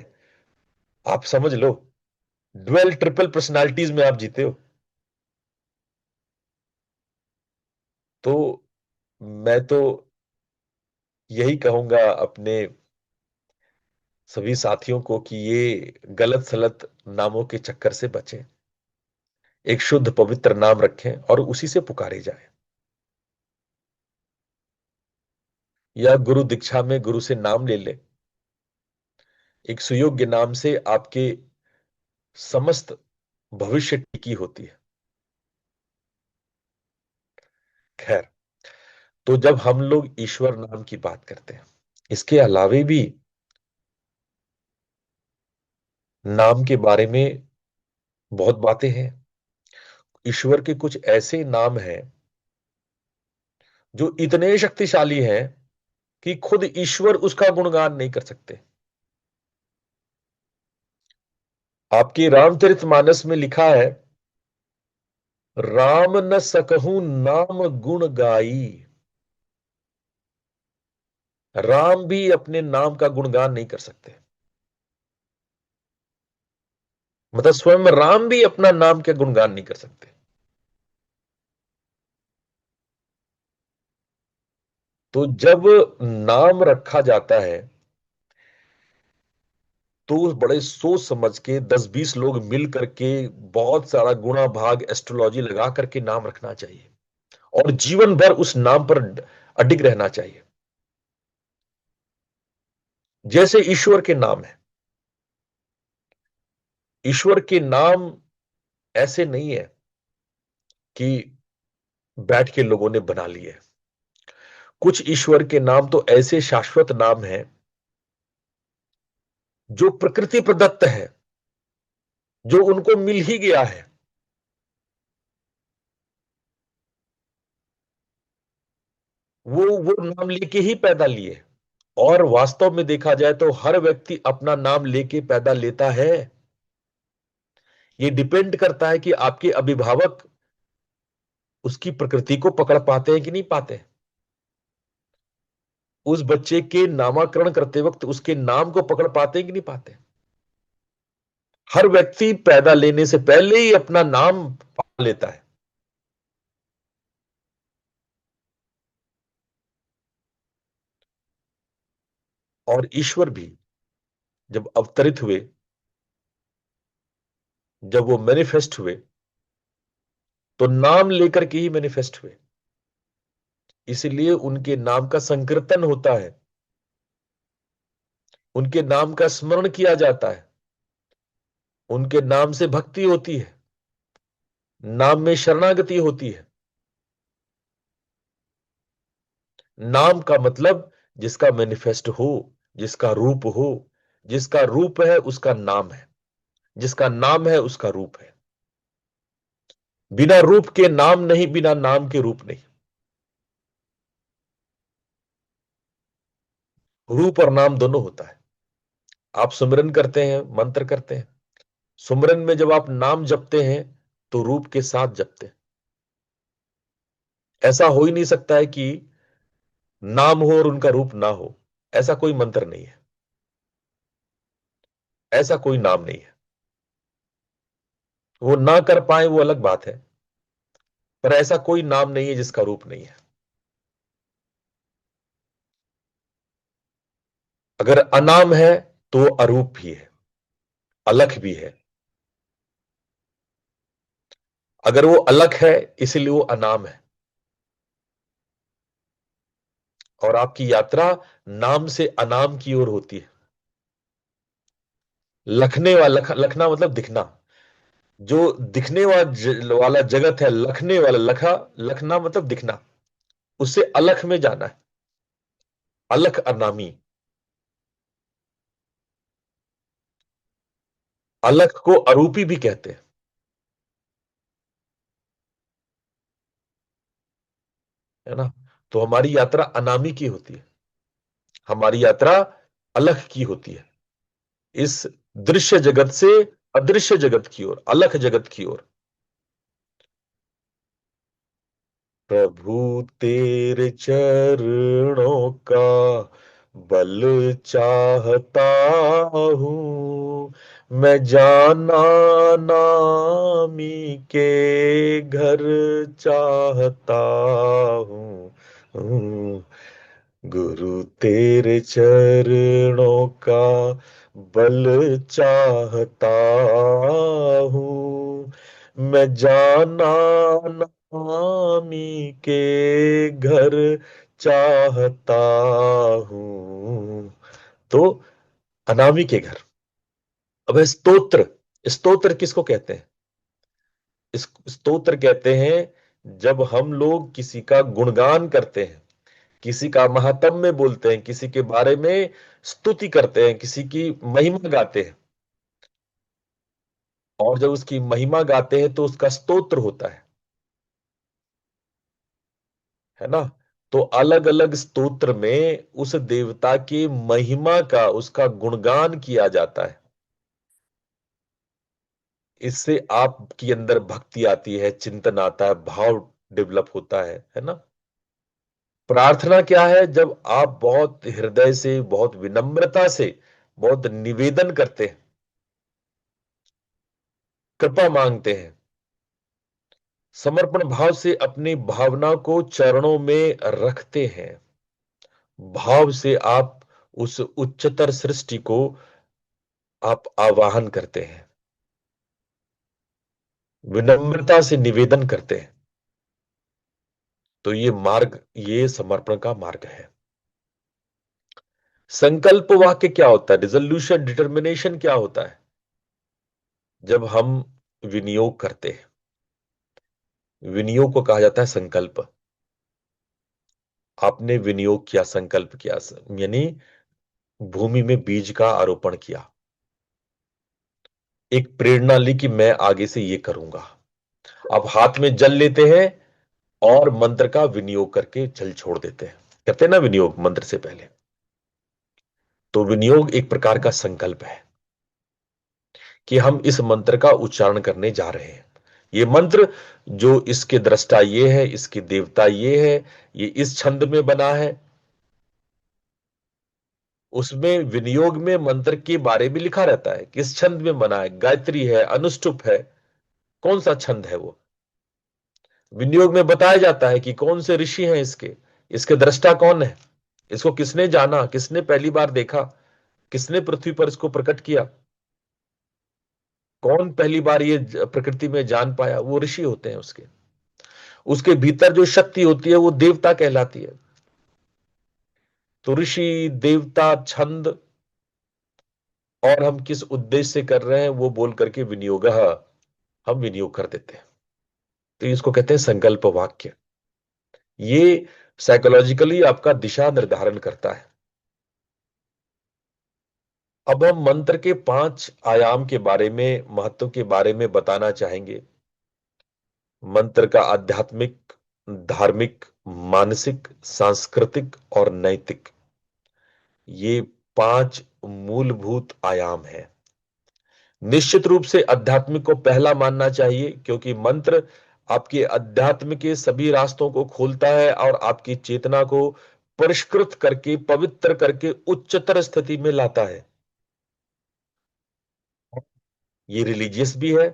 आप समझ लो, ड्वेल ट्रिपल पर्सनालिटीज में आप जीते हो। तो मैं तो यही कहूंगा अपने सभी साथियों को कि ये गलत सलत नामों के चक्कर से बचें, एक शुद्ध पवित्र नाम रखें और उसी से पुकारे जाएं। या गुरु दीक्षा में गुरु से नाम ले ले, एक सुयोग्य नाम से आपके समस्त भविष्य टिकी होती है। खैर, तो जब हम लोग ईश्वर नाम की बात करते हैं, इसके अलावे भी नाम के बारे में बहुत बातें हैं। ईश्वर के कुछ ऐसे नाम हैं जो इतने शक्तिशाली हैं कि खुद ईश्वर उसका गुणगान नहीं कर सकते। आपकी रामचरितमानस में लिखा है, राम न सकहूं नाम गुण गाई। राम भी अपने नाम का गुणगान नहीं कर सकते। मतलब स्वयं राम भी अपना नाम के गुणगान नहीं कर सकते। तो जब नाम रखा जाता है तो बड़े सोच समझ के 10-20 लोग मिल करके बहुत सारा गुणा भाग एस्ट्रोलॉजी लगा करके नाम रखना चाहिए और जीवन भर उस नाम पर अडिग रहना चाहिए। जैसे ईश्वर के नाम है, ईश्वर के नाम ऐसे नहीं है कि बैठ के लोगों ने बना लिए। कुछ ईश्वर के नाम तो ऐसे शाश्वत नाम हैं जो प्रकृति प्रदत्त है, जो उनको मिल ही गया है। वो नाम लेके ही पैदा लिए। और वास्तव में देखा जाए तो हर व्यक्ति अपना नाम लेके पैदा लेता है। ये डिपेंड करता है कि आपके अभिभावक उसकी प्रकृति को पकड़ पाते हैं कि नहीं पाते। उस बच्चे के नामकरण करते वक्त उसके नाम को पकड़ पाते हैं कि नहीं पाते। हर व्यक्ति पैदा लेने से पहले ही अपना नाम पा लेता है। और ईश्वर भी जब अवतरित हुए, जब वो मैनिफेस्ट हुए, तो नाम लेकर के ही मैनिफेस्ट हुए। इसलिए उनके नाम का संकीर्तन होता है, उनके नाम का स्मरण किया जाता है, उनके नाम से भक्ति होती है, नाम में शरणागति होती है। नाम का मतलब जिसका मैनिफेस्ट हो, जिसका रूप हो। जिसका रूप है उसका नाम है, जिसका नाम है उसका रूप है। बिना रूप के नाम नहीं, बिना नाम के रूप नहीं। रूप और नाम दोनों होता है। आप सुमिरन करते हैं, मंत्र करते हैं। सुमिरन में जब आप नाम जपते हैं तो रूप के साथ जपते हैं। ऐसा हो ही नहीं सकता है कि नाम हो और उनका रूप ना हो। ऐसा कोई मंत्र नहीं है, ऐसा कोई नाम नहीं है। वो ना कर पाए वो अलग बात है, पर ऐसा कोई नाम नहीं है जिसका रूप नहीं है। अगर अनाम है तो वो अरूप भी है, अलख भी है। अगर वो अलख है इसलिए वो अनाम है। और आपकी यात्रा नाम से अनाम की ओर होती है। लखना मतलब दिखना। जो दिखने वाला जगत है, लखने वाला, लखना मतलब दिखना। उससे अलख में जाना है। अलख अनामी। अलख को अरूपी भी कहते हैं, है ना। तो हमारी यात्रा अनामी की होती है, हमारी यात्रा अलख की होती है। इस दृश्य जगत से अदृश्य जगत की ओर, अलख जगत की ओर। प्रभु तेरे चरणों का बल चाहता हूँ, मैं जाना नामी के घर चाहता हूँ। गुरु तेरे चरणों का बल चाहता हूँ, मैं जाना नामी के घर चाहता हूं। तो अनामी के घर। अब स्तोत्र, स्तोत्र किसको कहते हैं? इस स्तोत्र कहते हैं जब हम लोग किसी का गुणगान करते हैं, किसी का महात्म्य बोलते हैं, किसी के बारे में स्तुति करते हैं, किसी की महिमा गाते हैं। और जब उसकी महिमा गाते हैं तो उसका स्तोत्र होता है ना। तो अलग अलग स्तोत्र में उस देवता की महिमा का, उसका गुणगान किया जाता है। इससे आपके अंदर भक्ति आती है, चिंतन आता है, भाव डेवलप होता है ना। प्रार्थना क्या है? जब आप बहुत हृदय से, बहुत विनम्रता से, बहुत निवेदन करते हैं, कृपा मांगते हैं, समर्पण भाव से अपनी भावना को चरणों में रखते हैं, भाव से आप उस उच्चतर सृष्टि को आप आवाहन करते हैं, विनम्रता से निवेदन करते हैं, तो ये मार्ग, ये समर्पण का मार्ग है। संकल्प वाक्य क्या होता है? रिजोल्यूशन, डिटर्मिनेशन क्या होता है? जब हम विनियोग करते हैं, विनियोग को कहा जाता है संकल्प। आपने विनियोग किया, संकल्प किया, यानी भूमि में बीज का आरोपण किया, एक प्रेरणा ली कि मैं आगे से ये करूंगा। अब हाथ में जल लेते हैं और मंत्र का विनियोग करके जल छोड़ देते हैं। करते हैं ना विनियोग मंत्र से पहले। तो विनियोग एक प्रकार का संकल्प है कि हम इस मंत्र का उच्चारण करने जा रहे हैं। ये मंत्र, जो इसके दृष्टा ये है, इसकी देवता ये है, ये इस छंद में बना है, उसमें विनियोग में मंत्र के बारे में लिखा रहता है, किस छंद में बना है, गायत्री है, अनुष्टुप है, कौन सा छंद है वो। विनियोग में बताया जाता है कि कौन से ऋषि हैं इसके, इसके दृष्टा कौन है, इसको किसने जाना, किसने पहली बार देखा, किसने पृथ्वी पर इसको प्रकट किया, कौन पहली बार ये प्रकृति में जान पाया, वो ऋषि होते हैं उसके। उसके भीतर जो शक्ति होती है वो देवता कहलाती है। तो ऋषि, देवता, छंद, और हम किस उद्देश्य से कर रहे हैं वो बोल करके विनियोग हम विनियोग कर देते हैं। तो इसको कहते हैं संकल्प वाक्य। ये साइकोलॉजिकली आपका दिशा निर्धारण करता है। अब हम मंत्र के 5 आयाम के बारे में, महत्व के बारे में बताना चाहेंगे। मंत्र का आध्यात्मिक, धार्मिक, मानसिक, सांस्कृतिक और नैतिक, ये 5 मूलभूत आयाम हैं। निश्चित रूप से आध्यात्मिक को पहला मानना चाहिए, क्योंकि मंत्र आपके अध्यात्म के सभी रास्तों को खोलता है और आपकी चेतना को परिष्कृत करके, पवित्र करके उच्चतर स्थिति में लाता है। ये रिलीजियस भी है।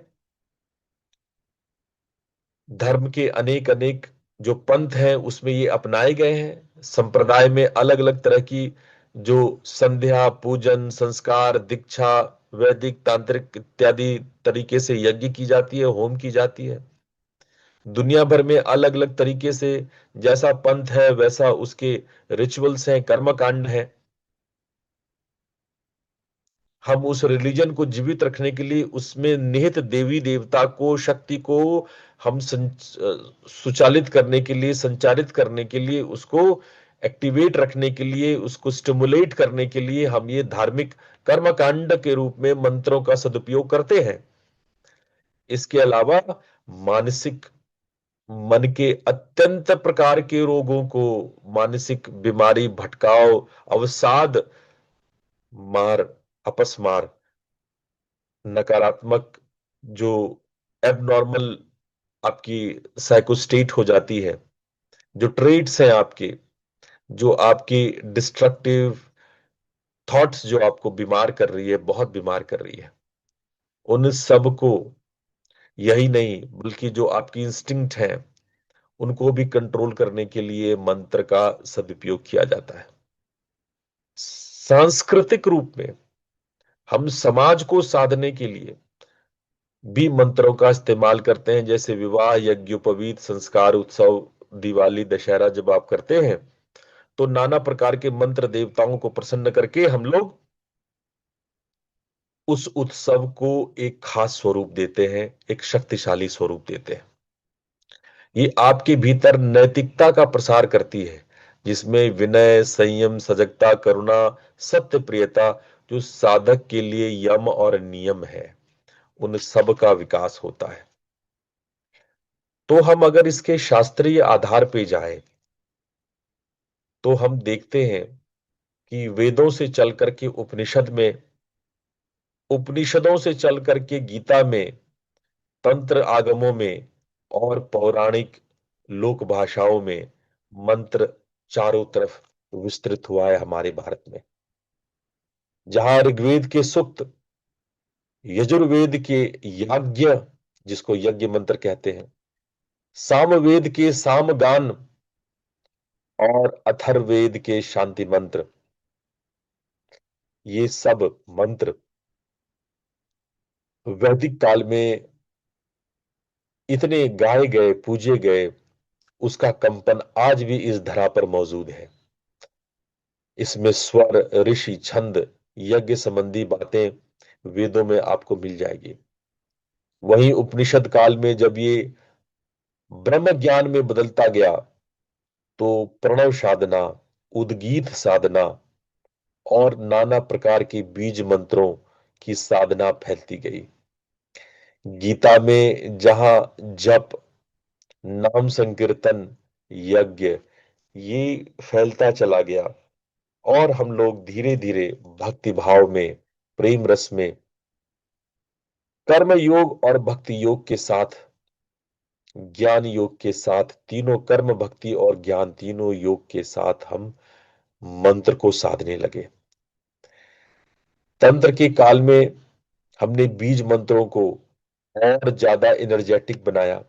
धर्म के अनेक अनेक जो पंथ हैं उसमें ये अपनाए गए हैं। संप्रदाय में अलग अलग तरह की जो संध्या, पूजन, संस्कार, दीक्षा, वैदिक, तांत्रिक इत्यादि तरीके से यज्ञ की जाती है, होम की जाती है। दुनिया भर में अलग अलग तरीके से, जैसा पंथ है वैसा उसके रिचुअल्स हैं, कर्मकांड है। हम उस रिलीजन को जीवित रखने के लिए उसमें निहित देवी देवता को, शक्ति को हम सुचालित करने के लिए, संचारित करने के लिए, उसको एक्टिवेट रखने के लिए, उसको स्टिमुलेट करने के लिए हम ये धार्मिक कर्मकांड के रूप में मंत्रों का सदुपयोग करते हैं। इसके अलावा मानसिक, मन के अत्यंत प्रकार के रोगों को, मानसिक बीमारी, भटकाव, अवसाद, मार, अपस्मार, नकारात्मक जो एबनॉर्मल आपकी साइकोस्टेट हो जाती है, जो ट्रेट्स हैं आपके, जो आपकी डिस्ट्रक्टिव थॉट्स जो आपको बीमार कर रही है, बहुत बीमार कर रही है, उन सब को, यही नहीं बल्कि जो आपकी इंस्टिंक्ट है उनको भी कंट्रोल करने के लिए मंत्र का सदुपयोग किया जाता है। सांस्कृतिक रूप में हम समाज को साधने के लिए भी मंत्रों का इस्तेमाल करते हैं। जैसे विवाह, यज्ञोपवीत, संस्कार, उत्सव, दिवाली, दशहरा जब आप करते हैं तो नाना प्रकार के मंत्र देवताओं को प्रसन्न करके हम लोग उस उत्सव को एक खास स्वरूप देते हैं, एक शक्तिशाली स्वरूप देते हैं। ये आपके भीतर नैतिकता का प्रसार करती है, जिसमें विनय, संयम, सजगता, करुणा, सत्य, प्रियता, जो साधक के लिए यम और नियम है, उन सब का विकास होता है। तो हम अगर इसके शास्त्रीय आधार पे जाएं तो हम देखते हैं कि वेदों से चल करके उपनिषद में, उपनिषदों से चल करके गीता में, तंत्र आगमों में और पौराणिक लोक भाषाओं में मंत्र चारों तरफ विस्तृत हुआ है हमारे भारत में। जहां ऋग्वेद के सूक्त, यजुर्वेद के याज्ञ, जिसको यज्ञ मंत्र कहते हैं, सामवेद के सामगान और अथर्ववेद के शांति मंत्र, ये सब मंत्र वैदिक काल में इतने गाए गए, पूजे गए, उसका कंपन आज भी इस धरा पर मौजूद है। इसमें स्वर, ऋषि, छंद, यज्ञ संबंधी बातें वेदों में आपको मिल जाएगी। वहीं उपनिषद काल में जब ये ब्रह्म ज्ञान में बदलता गया तो प्रणव साधना, उद्गीत साधना और नाना प्रकार के बीज मंत्रों की साधना फैलती गई। गीता में जहां जप, नाम संकीर्तन, यज्ञ, ये फैलता चला गया और हम लोग धीरे धीरे भक्ति भाव में, प्रेम रस में, कर्म योग और भक्ति योग के साथ, ज्ञान योग के साथ, तीनों कर्म भक्ति और ज्ञान तीनों योग के साथ हम मंत्र को साधने लगे। तंत्र के काल में हमने बीज मंत्रों को और ज्यादा एनर्जेटिक बनाया।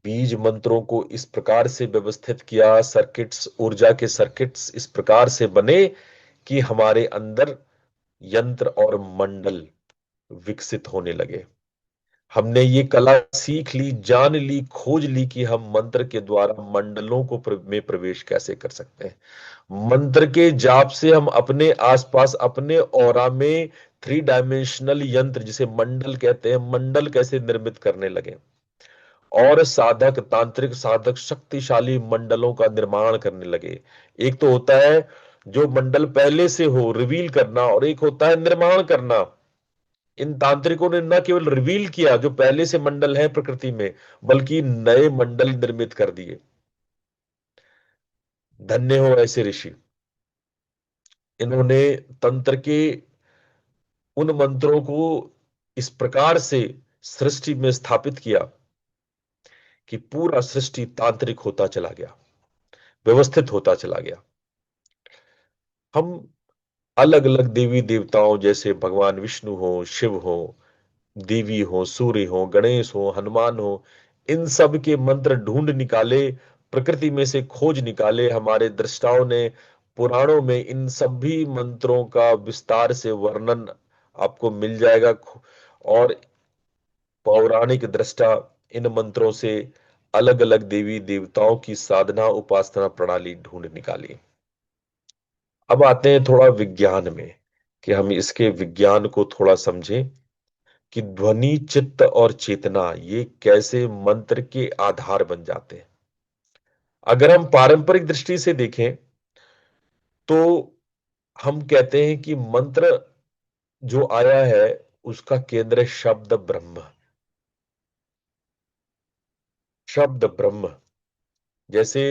बीज मंत्रों को इस प्रकार से व्यवस्थित किया, सर्किट्स, ऊर्जा के सर्किट्स इस प्रकार से बने कि हमारे अंदर यंत्र और मंडल विकसित होने लगे। हमने ये कला सीख ली, जान ली, खोज ली कि हम मंत्र के द्वारा मंडलों को में प्रवेश कैसे कर सकते हैं। मंत्र के जाप से हम अपने आसपास, अपने ऑरा में 3 डायमेंशनल यंत्र, जिसे मंडल कहते हैं, मंडल कैसे निर्मित करने लगे। और साधक, तांत्रिक साधक शक्तिशाली मंडलों का निर्माण करने लगे। एक तो होता है जो मंडल पहले से हो, रिवील करना, और एक होता है निर्माण करना। इन तांत्रिकों ने न केवल रिवील किया जो पहले से मंडल है प्रकृति में, बल्कि नए मंडल निर्मित कर दिए। धन्य हो ऐसे ऋषि। इन्होंने तंत्र के उन मंत्रों को इस प्रकार से सृष्टि में स्थापित किया कि पूरा सृष्टि तांत्रिक होता चला गया, व्यवस्थित होता चला गया। हम अलग अलग देवी देवताओं, जैसे भगवान विष्णु हो, शिव हो, देवी हो, सूर्य हो, गणेश हो, हनुमान हो, इन सब के मंत्र ढूंढ निकाले, प्रकृति में से खोज निकाले। हमारे दृष्टाओं ने पुराणों में इन सभी मंत्रों का विस्तार से वर्णन आपको मिल जाएगा। और पौराणिक दृष्टा इन मंत्रों से अलग अलग देवी देवताओं की साधना उपासना प्रणाली ढूंढ निकाली। अब आते हैं थोड़ा विज्ञान में, कि हम इसके विज्ञान को थोड़ा समझें कि ध्वनि, चित्त और चेतना ये कैसे मंत्र के आधार बन जाते हैं। अगर हम पारंपरिक दृष्टि से देखें तो हम कहते हैं कि मंत्र जो आया है उसका केंद्र है शब्द ब्रह्म। शब्द ब्रह्म, जैसे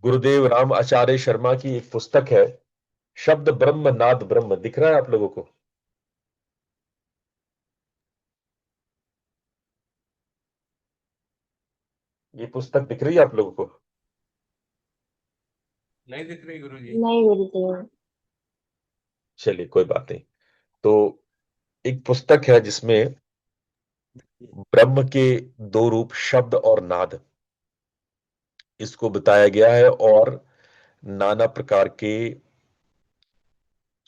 गुरुदेव राम आचार्य शर्मा की एक पुस्तक है, शब्द ब्रह्म नाद ब्रह्म। दिख रहा है आप लोगों को? ये पुस्तक दिख रही है आप लोगों को? नहीं दिख रही गुरु जी। नहीं गुरुदेव। चलिए कोई बात नहीं। तो एक पुस्तक है जिसमें ब्रह्म के दो रूप, शब्द और नाद, इसको बताया गया है, और नाना प्रकार के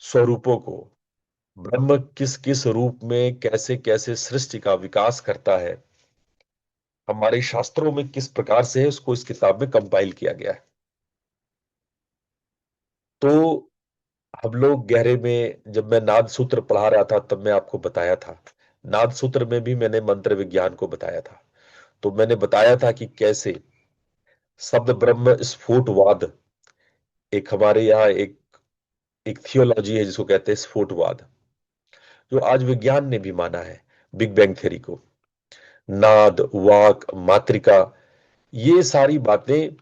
स्वरूपों को, ब्रह्म किस किस रूप में कैसे कैसे सृष्टि का विकास करता है, हमारे शास्त्रों में किस प्रकार से है, उसको इस किताब में कंपाइल किया गया है। तो हम लोग गहरे में, जब मैं नाद सूत्र पढ़ा रहा था तब मैं आपको बताया था, नाद सूत्र में भी मैंने मंत्र विज्ञान को बताया था। तो मैंने बताया था कि कैसे शब्द ब्रह्म स्फुटवाद, एक हमारे यहाँ एक थियोलॉजी है जिसको कहते हैं स्फुटवाद, जो आज विज्ञान ने भी माना है, बिग बैंग थ्योरी को। नाद, वाक, मात्रिका, ये सारी बातें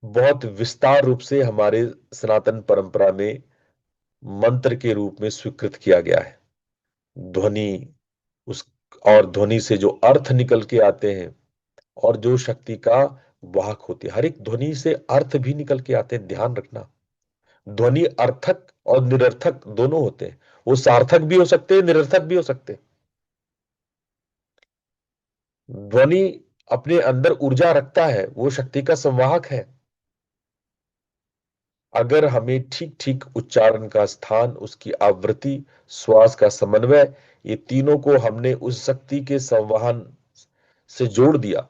बहुत विस्तार रूप से हमारे सनातन परंपरा में मंत्र के रूप में स्वीकृत किया गया है। ध्वनि, उस और ध्वनि से जो अर्थ निकल के आते हैं, और जो शक्ति का वाहक होती है, हर एक ध्वनि से अर्थ भी निकल के आते हैं। ध्यान रखना, ध्वनि अर्थक और निरर्थक दोनों होते हैं। वो सार्थक भी हो सकते हैं, निरर्थक भी हो सकते हैं। ध्वनि अपने अंदर ऊर्जा रखता है, वो शक्ति का संवाहक है। अगर हमें ठीक ठीक उच्चारण का स्थान, उसकी आवृत्ति, श्वास का समन्वय, ये तीनों को हमने उस शक्ति के संवहन से जोड़ दिया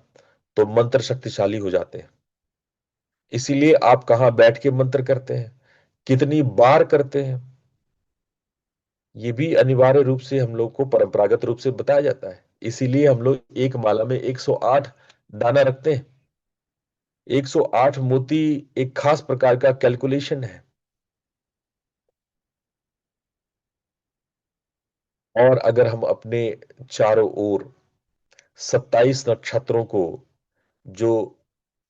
तो मंत्र शक्तिशाली हो जाते हैं। इसीलिए आप कहां बैठ के मंत्र करते हैं, कितनी बार करते हैं, ये भी अनिवार्य रूप से हम लोग को परंपरागत रूप से बताया जाता है। इसीलिए हम लोग एक माला में 108 दाना रखते हैं। 108 मोती एक खास प्रकार का कैलकुलेशन है। और अगर हम अपने चारों ओर 27 नक्षत्रों को, जो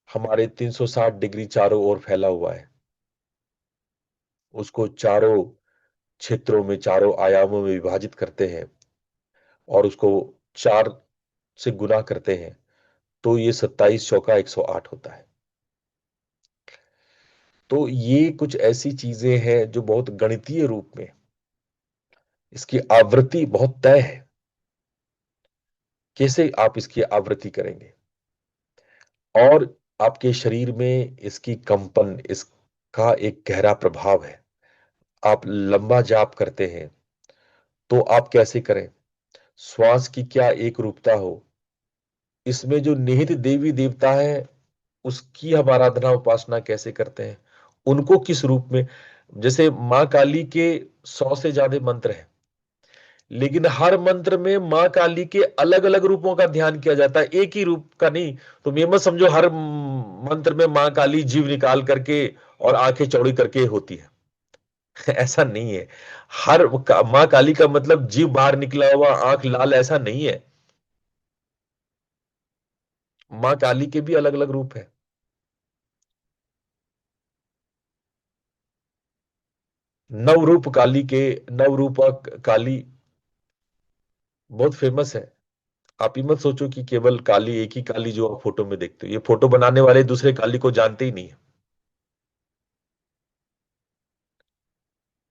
हमारे 360 डिग्री चारों ओर फैला हुआ है, उसको चारों क्षेत्रों में, चारों आयामों में विभाजित करते हैं और उसको 4 से गुना करते हैं, तो ये 27 चौका 108 होता है। तो ये कुछ ऐसी चीजें हैं जो बहुत गणितीय रूप में, इसकी आवृत्ति बहुत तय है। कैसे आप इसकी आवृत्ति करेंगे, और आपके शरीर में इसकी कंपन, इसका एक गहरा प्रभाव है। आप लंबा जाप करते हैं तो आप कैसे करें, श्वास की क्या एक रूपता हो, इसमें जो निहित देवी देवता है उसकी हम आराधना उपासना कैसे करते हैं, उनको किस रूप में। जैसे मां काली के 100 से ज्यादा मंत्र हैं, लेकिन हर मंत्र में मां काली के अलग अलग रूपों का ध्यान किया जाता है, एक ही रूप का नहीं। तुम ये मत समझो हर मंत्र में मां काली जीव निकाल करके और आंखें चौड़ी करके होती है। ऐसा नहीं है। मां काली का मतलब जीव बाहर निकला हुआ, आंख लाल, ऐसा नहीं है। मां काली के भी अलग अलग रूप है। नवरूप काली के, नवरूपा काली बहुत फेमस है। आप ही मत सोचो कि केवल काली, एक ही काली जो आप फोटो में देखते हो, ये फोटो बनाने वाले दूसरे काली को जानते ही नहीं है।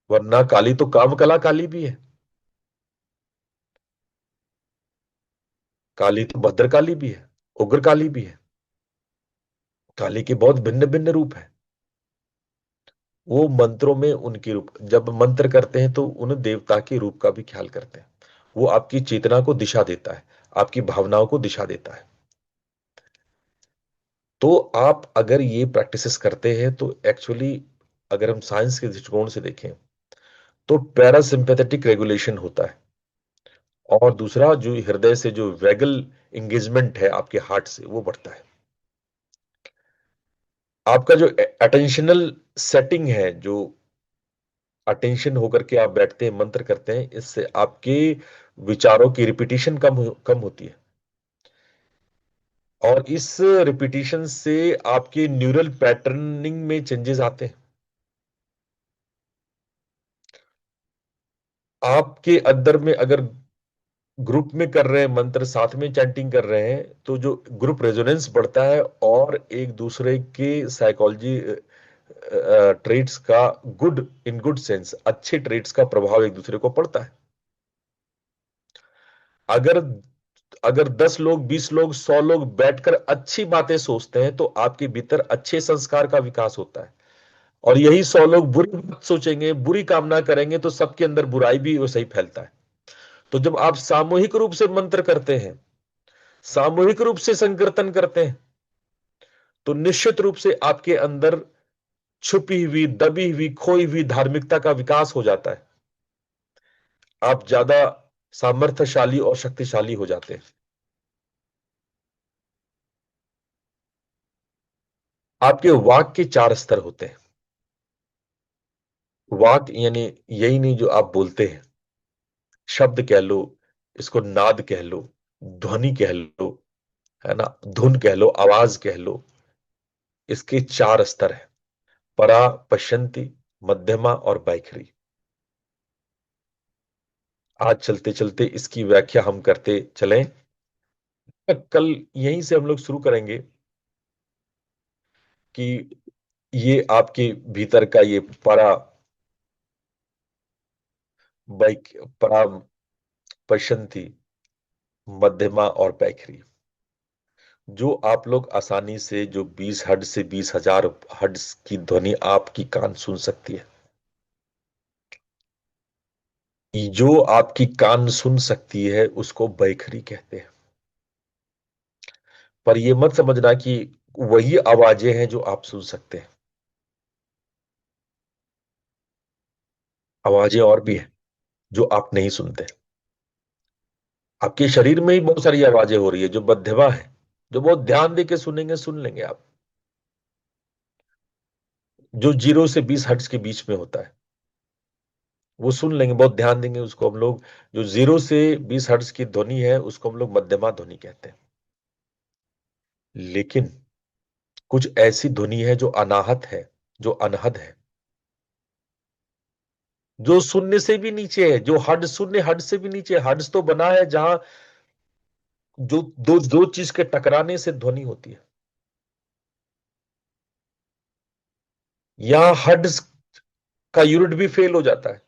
वरना काली तो काम कला काली भी है। काली तो भद्र काली भी है, उग्र काली भी है। काली के बहुत भिन्न भिन्न रूप है। वो मंत्रों में उनके रूप, जब मंत्र करते हैं तो उन देवता के रूप का भी ख्याल करते हैं। वो आपकी चेतना को दिशा देता है, आपकी भावनाओं को दिशा देता है। तो आप अगर ये प्रैक्टिसेस करते हैं तो एक्चुअली, अगर हम साइंस के दृष्टिकोण से देखें, तो पैरासिम्पैथेटिक रेगुलेशन होता है। और दूसरा, जो हृदय से जो वैगल एंगेजमेंट है आपके हार्ट से, वो बढ़ता है। आपका जो अटेंशनल सेटिंग है, जो अटेंशन होकर के आप बैठते हैं, मंत्र करते हैं, इससे आपके विचारों की रिपीटिशन कम होती है। और इस रिपीटिशन से आपके न्यूरल पैटर्निंग में चेंजेस आते हैं। आपके अंदर में अगर ग्रुप में कर रहे हैं मंत्र, साथ में चैंटिंग कर रहे हैं, तो जो ग्रुप रेजोनेंस बढ़ता है और एक दूसरे के साइकोलॉजी ट्रेड्स का, गुड इन गुड सेंस, अच्छे ट्रेड्स का प्रभाव एक दूसरे को पड़ता है। अगर अगर 10 लोग, 20 लोग, 100 लोग बैठकर अच्छी बातें सोचते हैं तो आपके भीतर अच्छे संस्कार का विकास होता है। और यही 100 लोग बुरी बात सोचेंगे, बुरी कामना करेंगे, तो सबके अंदर बुराई भी वैसे ही फैलता है। तो जब आप सामूहिक रूप से मंत्र करते हैं, सामूहिक रूप से संकीर्तन करते हैं, तो निश्चित रूप से आपके अंदर छुपी हुई, दबी हुई, खोई हुई धार्मिकता का विकास हो जाता है। आप ज्यादा सामर्थ्यशाली और शक्तिशाली हो जाते हैं। आपके वाक के 4 स्तर होते हैं। वाक यानी यही नहीं जो आप बोलते हैं, शब्द कह लो, इसको नाद कह लो, ध्वनि कह लो, है ना, धुन कह लो, आवाज कह लो। इसके 4 स्तर हैं: परा, पश्यंती, मध्यमा और बैखरी। आज चलते चलते इसकी व्याख्या हम करते चलें। कल यहीं से हम लोग शुरू करेंगे कि ये आपके भीतर का ये परा, बैक, परा, पश्यंती, मध्यमा और बैखरी, जो आप लोग आसानी से, जो 20 हर्ट्ज से 20,000 हर्ट्ज की ध्वनि आपकी कान सुन सकती है, जो आपकी कान सुन सकती है उसको बैखरी कहते हैं। पर यह मत समझना कि वही आवाजें हैं जो आप सुन सकते हैं। आवाजें और भी हैं जो आप नहीं सुनते। आपके शरीर में ही बहुत सारी आवाजें हो रही है जो मध्यमा है, जो बहुत ध्यान दे के सुनेंगे, सुन लेंगे आप। जो 0 से 20 हर्ट्ज के बीच में होता है। वो सुन लेंगे, बहुत ध्यान देंगे उसको हम लोग। जो 0 से 20 हर्ट्ज की ध्वनि है उसको हम लोग मध्यमा ध्वनि कहते हैं। लेकिन कुछ ऐसी ध्वनि है जो अनाहत है, जो अनहद है, जो शून्य से भी नीचे है, जो हद शून्य हद से भी नीचे है। हड्स तो बना है जहां जो दो दो चीज के टकराने से ध्वनि होती है। यहां हड्स का यूनिट भी फेल हो जाता है।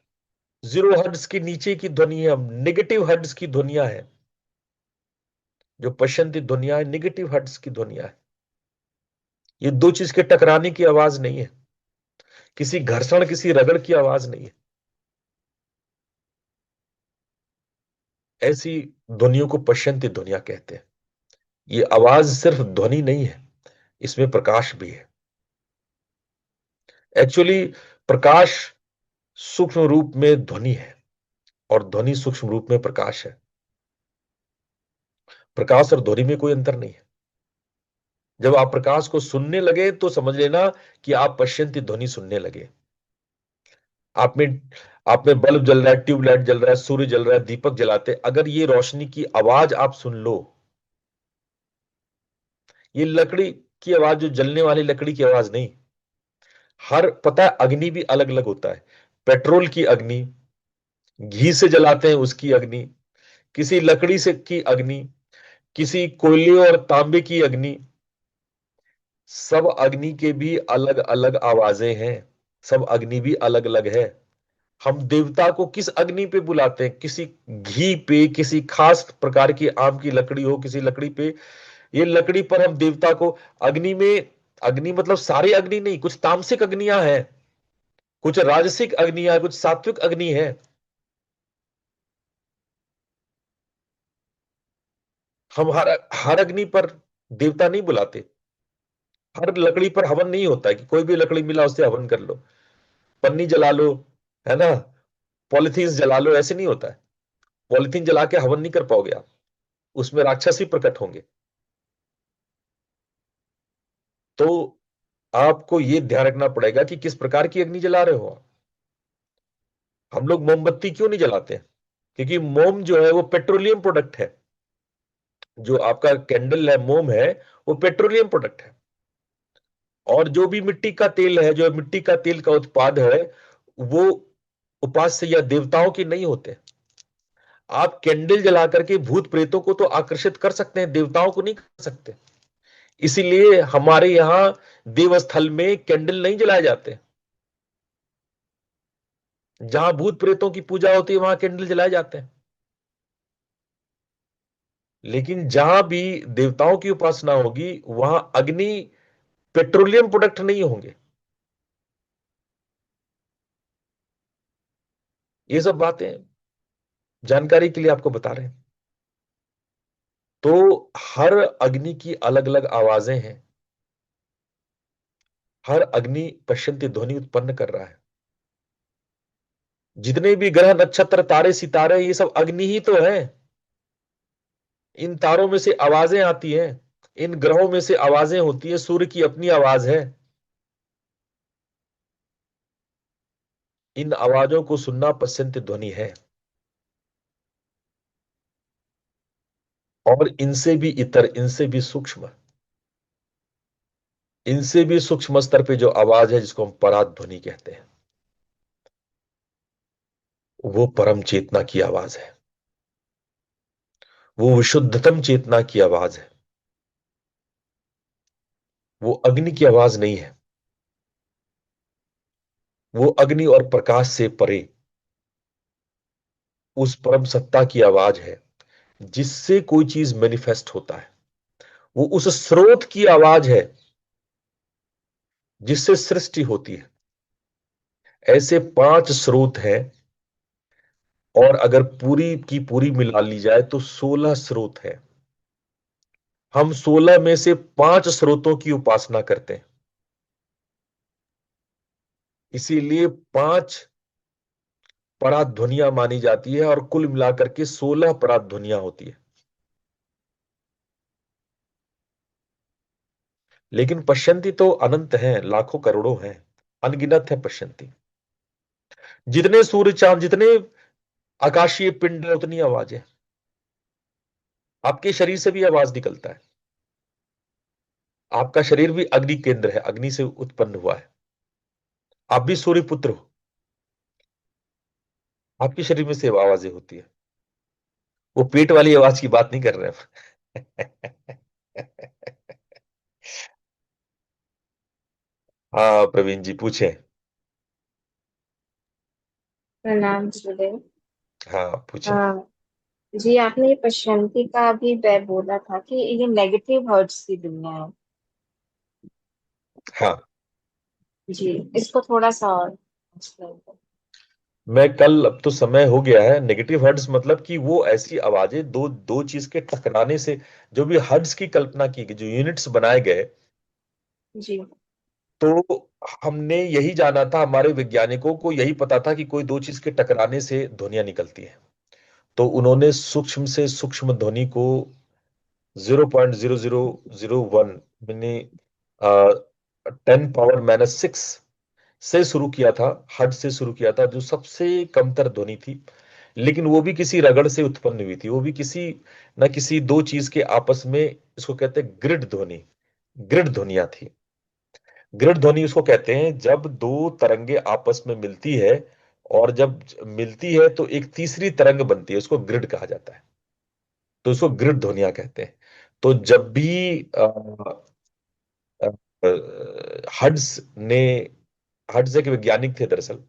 0 हर्ट्ज के नीचे की ध्वनि है, नेगेटिव हर्ट्ज की ध्वनिया है। जो पश्चंती ध्वनिया है, नेगेटिव हर्ट्ज की ध्वनिया है। ये दो चीज के टकराने की आवाज नहीं है, किसी घर्षण किसी रगड़ की आवाज नहीं है। ऐसी ध्वनियों को पश्चंती ध्वनिया कहते हैं। ये आवाज सिर्फ ध्वनि नहीं है, इसमें प्रकाश भी है। एक्चुअली प्रकाश सूक्ष्म रूप में ध्वनि है और ध्वनि सूक्ष्म रूप में प्रकाश है। प्रकाश और ध्वनि में कोई अंतर नहीं है। जब आप प्रकाश को सुनने लगे तो समझ लेना कि आप पश्चंती ध्वनि सुनने लगे। आप में आप में बल्ब जल रहा है, ट्यूबलाइट जल रहा है, सूर्य जल रहा है, दीपक जलाते, अगर ये रोशनी की आवाज आप सुन लो, ये लकड़ी की आवाज, जो जलने वाली लकड़ी की आवाज नहीं। हर पता है, अग्नि भी अलग अलग होता है। पेट्रोल की अग्नि, घी से जलाते हैं उसकी अग्नि, किसी लकड़ी से की अग्नि, किसी कोयले और तांबे की अग्नि। सब अग्नि के भी अलग अलग आवाजें हैं। सब अग्नि भी अलग अलग है। हम देवता को किस अग्नि पे बुलाते हैं? किसी घी पे, किसी खास प्रकार की आम की लकड़ी हो, किसी लकड़ी पे, ये लकड़ी पर हम देवता को अग्नि में, अग्नि मतलब सारे अग्नि नहीं, कुछ तामसिक अग्नियां हैं, कुछ राजसिक अग्नियां, कुछ सात्विक अग्नि है। हम हर अग्नि पर देवता नहीं बुलाते। हर लकड़ी पर हवन नहीं होता है कि कोई भी लकड़ी मिला उससे हवन कर लो, पन्नी जला लो, है ना, पॉलिथीन जला लो, ऐसे नहीं होता है। पॉलिथीन जला के हवन नहीं कर पाओगे आप, उसमें राक्षस ही प्रकट होंगे। तो आपको यह ध्यान रखना पड़ेगा कि किस प्रकार की अग्नि जला रहे हो आप। हम लोग मोमबत्ती क्यों नहीं जलाते? क्योंकि मोम जो है वो पेट्रोलियम प्रोडक्ट है। जो आपका कैंडल है, मोम है, वो पेट्रोलियम प्रोडक्ट है। और जो भी मिट्टी का तेल है, जो मिट्टी का तेल का उत्पाद है, वो उपास्य या देवताओं के नहीं होते। आप कैंडल जला करके भूत प्रेतों को तो आकर्षित कर सकते हैं, देवताओं को नहीं कर सकते। इसीलिए हमारे यहां देवस्थल में कैंडल नहीं जलाए जाते। जहां भूत प्रेतों की पूजा होती है वहां कैंडल जलाए जाते हैं। लेकिन जहां भी देवताओं की उपासना होगी वहां अग्नि पेट्रोलियम प्रोडक्ट नहीं होंगे। ये सब बातें जानकारी के लिए आपको बता रहे हैं। तो हर अग्नि की अलग अलग आवाजें हैं। हर अग्नि पश्चंती ध्वनि उत्पन्न कर रहा है। जितने भी ग्रह नक्षत्र तारे सितारे, ये सब अग्नि ही तो है। इन तारों में से आवाजें आती हैं, इन ग्रहों में से आवाजें होती है, सूर्य की अपनी आवाज है। इन आवाजों को सुनना पश्चंती ध्वनि है। और इनसे भी इतर, इनसे भी सूक्ष्म, इनसे भी सूक्ष्म स्तर पे जो आवाज है जिसको हम पराग ध्वनि कहते हैं, वो परम चेतना की आवाज है। वो विशुद्धतम चेतना की आवाज है। वो अग्नि की आवाज नहीं है। वो अग्नि और प्रकाश से परे उस परम सत्ता की आवाज है जिससे कोई चीज मैनिफेस्ट होता है। वो उस स्रोत की आवाज है जिससे सृष्टि होती है। ऐसे 5 स्रोत हैं, और अगर पूरी की पूरी मिला ली जाए तो 16 स्रोत है। हम 16 में से 5 स्रोतों की उपासना करते हैं। इसीलिए 5 परात ध्वनियां मानी जाती है और कुल मिलाकर के 16 परात ध्वनियां होती है। लेकिन पश्चंती तो अनंत हैं, लाखों करोड़ों हैं। अनगिनत है पश्यंती। जितने सूर्य चांद, जितने आकाशीय पिंड है, उतनी आवाज है। आपके शरीर से भी आवाज निकलता है। आपका शरीर भी अग्नि केंद्र है, अग्नि से उत्पन्न हुआ है। आप भी सूर्य पुत्र हो। आपके शरीर में से आवाजें होती है। वो पेट वाली आवाज की बात नहीं कर रहे हैं। हाँ प्रवीण जी पूछे। प्रणाम गुरुदेव। हाँ पूछे। हाँ जी, आपने ये प्रशांति का भी बोला था कि ये नेगेटिव हर्ट्स की दुनिया है। हाँ, जी, इसको थोड़ा सा और एक्सप्लेन करें। मैं कल, अब तो समय हो गया है। नेगेटिव हर्ट्स मतलब कि वो ऐसी आवाजें, दो दो चीज के टकराने से जो भी हर्ट्स की कल्पना की गई, जो यूनिट्स बनाए गए, जी। तो हमने यही जाना था, हमारे वैज्ञानिकों को यही पता था कि कोई दो चीज के टकराने से ध्वनियां निकलती है। तो उन्होंने सूक्ष्म से सूक्ष्म ध्वनि को 0.0001 यानी 10⁻⁶ से शुरू किया था, हर्ट्ज से शुरू किया था, जो सबसे कमतर ध्वनि थी। लेकिन वो भी किसी रगड़ से उत्पन्न हुई थी, वो भी किसी न किसी दो चीज के आपस में, इसको कहते हैं ग्रिड ध्वनि, ग्रिड ध्वनियां थी। ग्रिड ध्वनि उसको कहते हैं जब दो तरंगे आपस में मिलती है, और जब मिलती है तो एक तीसरी तरंग बनती है, उसको ग्रिड कहा जाता है। तो उसको ग्रिड ध्वनियां कहते हैं। तो जब भी हड्स ने, हड्स एक वैज्ञानिक थे दरअसल,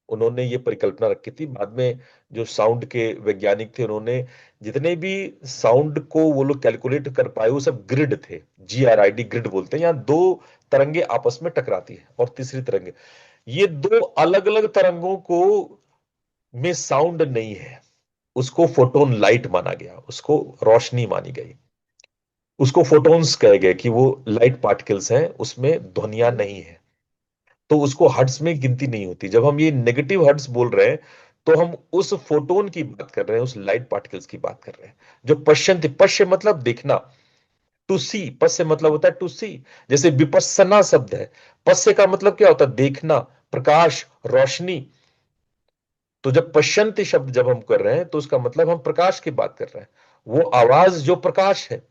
उन्होंने ये परिकल्पना रखी थी। बाद में जो साउंड के वैज्ञानिक थे, उन्होंने जितने भी साउंड को वो लोग कैलकुलेट कर पाए, वो सब ग्रिड थे। GRID, ग्रिड बोलते हैं। यहाँ दो तरंगे आपस में टकराती है और तीसरी तरंगे, ये दो अलग अलग तरंगों को में साउंड नहीं है। उसको फोटोन लाइट माना गया, उसको रोशनी मानी गई, उसको फोटोन्स कहे गए कि वो लाइट पार्टिकल्स हैं, उसमें ध्वनियां नहीं है। तो उसको हर्ट्ज में गिनती नहीं होती। जब हम ये नेगेटिव हर्ट्ज बोल रहे हैं, तो हम उस फोटोन की बात कर रहे हैं, उस लाइट पार्टिकल्स की बात कर रहे हैं जो पश्यन्ति। पश्य मतलब देखना, टू सी, पश्य मतलब होता है टू सी। जैसे विपस्सना शब्द है, पश्य का मतलब क्या होता है? देखना, प्रकाश, रोशनी। तो जब पश्यन्ति शब्द जब हम कर रहे हैं, तो उसका मतलब हम प्रकाश की बात कर रहे हैं। वो आवाज जो प्रकाश है,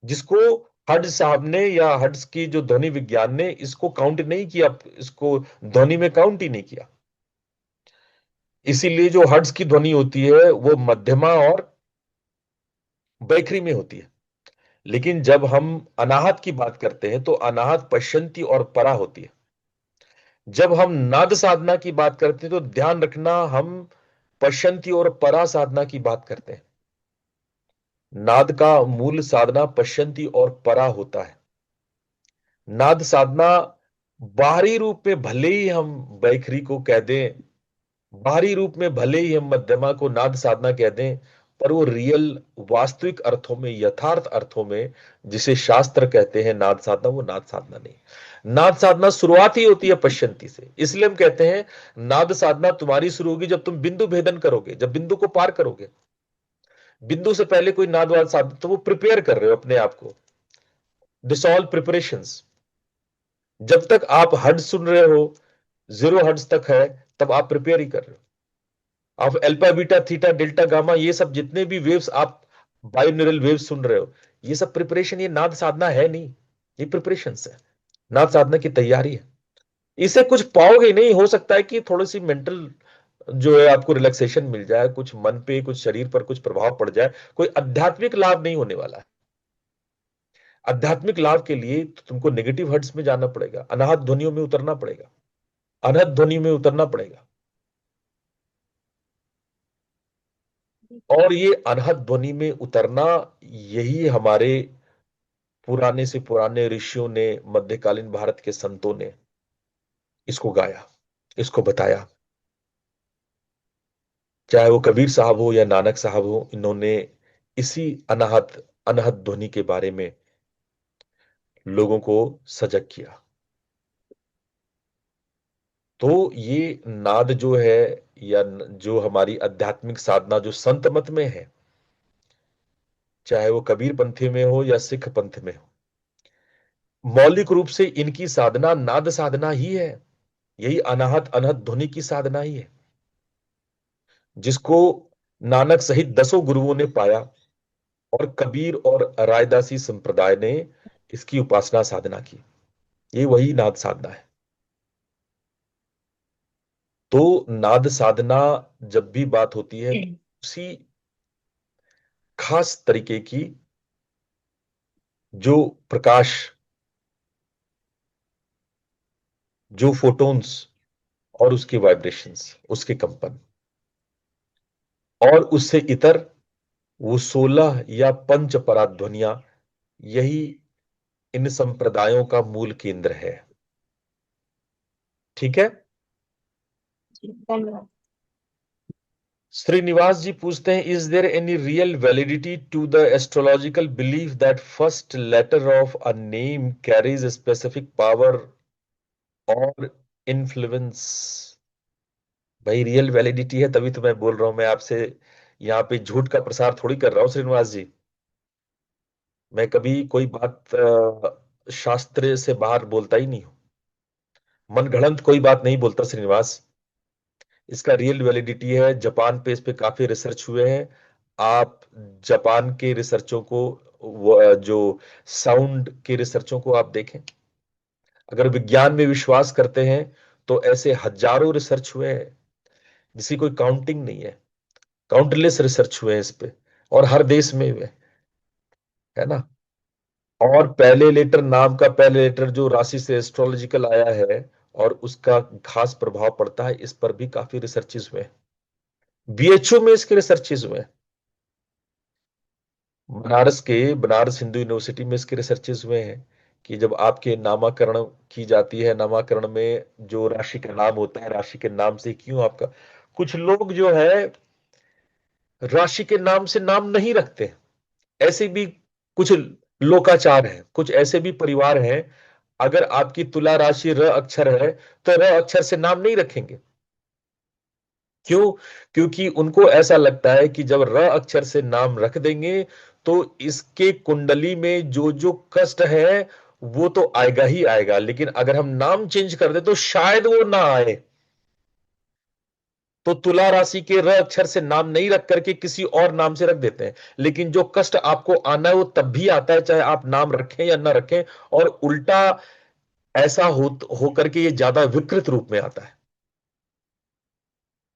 जिसको हड्स साहब ने या हड्स की जो ध्वनि विज्ञान ने इसको काउंट नहीं किया, इसको ध्वनि में काउंट ही नहीं किया। इसीलिए जो हड्स की ध्वनि होती है वो मध्यमा और बैखरी में होती है। लेकिन जब हम अनाहत की बात करते हैं, तो अनाहत पश्यन्ति और परा होती है। जब हम नाद साधना की बात करते हैं, तो ध्यान रखना, हम पश्यन्ति और परा साधना की बात करते हैं। नाद का मूल साधना पश्यन्ति और परा होता है। नाद साधना बाहरी रूप में भले ही हम बैखरी को कह दें, बाहरी रूप में भले ही हम मध्यमा को नाद साधना कह दें, पर वो रियल, वास्तविक अर्थों में, यथार्थ अर्थों में, जिसे शास्त्र कहते हैं नाद साधना, वो नाद साधना नहीं। नाद साधना शुरुआत ही होती है पश्यंती से। इसलिए हम कहते हैं नाद साधना तुम्हारी शुरू होगी जब तुम बिंदु भेदन करोगे, जब बिंदु को पार करोगे। बिंदु से पहले कोई नाद वाद साधना, तो वो प्रिपेयर कर रहे हो अपने आप को। This all preparations. जब तक आप हर्ट्ज सुन रहे हो, 0 हर्ट्ज तक है, तब आप प्रिपेयर ही कर रहे हो। आप alpha beta theta delta gamma, ये सब जितने भी वेव्स आप बायोन्यूरल वेव्स सुन रहे हो, ये सब प्रिपरेशन, ये नाद साधना है नहीं, ये प्रिपरेशन है। नाद साधना की तैयारी है। इसे कुछ पाओगे ही नहीं। हो सकता है कि थोड़ी सी मेंटल जो है आपको रिलैक्सेशन मिल जाए, कुछ मन पे, कुछ शरीर पर कुछ प्रभाव पड़ जाए, कोई आध्यात्मिक लाभ नहीं होने वाला है। आध्यात्मिक लाभ के लिए तो तुमको नेगेटिव हर्ट्स में जाना पड़ेगा, अनाहत ध्वनियों में उतरना पड़ेगा, अनहद ध्वनि में उतरना पड़ेगा। और ये अनहद ध्वनि में उतरना, यही हमारे पुराने से पुराने ऋषियों ने, मध्यकालीन भारत के संतों ने इसको गाया, इसको बताया। चाहे वो कबीर साहब हो या नानक साहब हो, इन्होंने इसी अनाहत, अनहद ध्वनि के बारे में लोगों को सजग किया। तो ये नाद जो है, या जो हमारी आध्यात्मिक साधना जो संत मत में है, चाहे वो कबीर पंथी में हो या सिख पंथ में हो, मौलिक रूप से इनकी साधना नाद साधना ही है। यही अनाहत अनहत ध्वनि की साधना ही है, जिसको नानक सहित 10 गुरुओं ने पाया और कबीर और रायदासी संप्रदाय ने इसकी उपासना साधना की। ये वही नाद साधना है। तो नाद साधना जब भी बात होती है तो उसी खास तरीके की जो प्रकाश, जो फोटोन्स और उसके वाइब्रेशंस, उसके कंपन, और उससे इतर वो 16 या पंच पराध्वनियां, यही इन संप्रदायों का मूल केंद्र है। ठीक है। जी, धन्यवाद। श्रीनिवास जी पूछते हैं, is there any real validity to the astrological belief that first letter of a name carries specific power और इन्फ्लुएंस? भाई रियल वैलिडिटी है तभी तो मैं बोल रहा हूं। मैं आपसे यहाँ पे झूठ का प्रसार थोड़ी कर रहा हूँ श्रीनिवास जी। मैं कभी कोई बात शास्त्र से बाहर बोलता ही नहीं हूं। मनगढ़ंत कोई बात नहीं बोलता श्रीनिवास। इसका रियल वैलिडिटी है, जापान पे इस पे काफी रिसर्च हुए हैं। आप जापान के रिसर्चों को, जो साउंड के रिसर्चों को आप देखें। अगर विज्ञान में विश्वास करते हैं तो ऐसे हजारों रिसर्च हुए हैं जिसकी कोई काउंटिंग नहीं है। काउंटलेस रिसर्च हुए हैं इस पे, और हर देश में हुए, है ना। और पहले लेटर, नाम का पहले लेटर जो राशि से एस्ट्रोलॉजिकल आया है और उसका खास प्रभाव पड़ता है, इस पर भी काफी रिसर्चेस हुए हैं। बीएचयू में इसके रिसर्चेस हुए हैं। बनारस हिंदू यूनिवर्सिटी में इसके रिसर्चेस हुए हैं कि जब आपके नामाकरण की जाती है, नामाकरण में जो राशि का नाम होता है, राशि के नाम से क्यों आपका, कुछ लोग जो है राशि के नाम से नाम नहीं रखते। ऐसे भी कुछ लोकाचार हैं, कुछ ऐसे भी परिवार हैं, अगर आपकी तुला राशि र अक्षर है तो र अक्षर से नाम नहीं रखेंगे। क्यों? क्योंकि उनको ऐसा लगता है कि जब र अक्षर से नाम रख देंगे तो इसके कुंडली में जो जो कष्ट है वो तो आएगा ही आएगा, लेकिन अगर हम नाम चेंज कर दे तो शायद वो ना आए। तो तुला राशि के र अक्षर से नाम नहीं रख करके किसी और नाम से रख देते हैं, लेकिन जो कष्ट आपको आना है वो तब भी आता है चाहे आप नाम रखें या ना रखें। और उल्टा ऐसा हो करके ये ज्यादा विकृत रूप में आता है।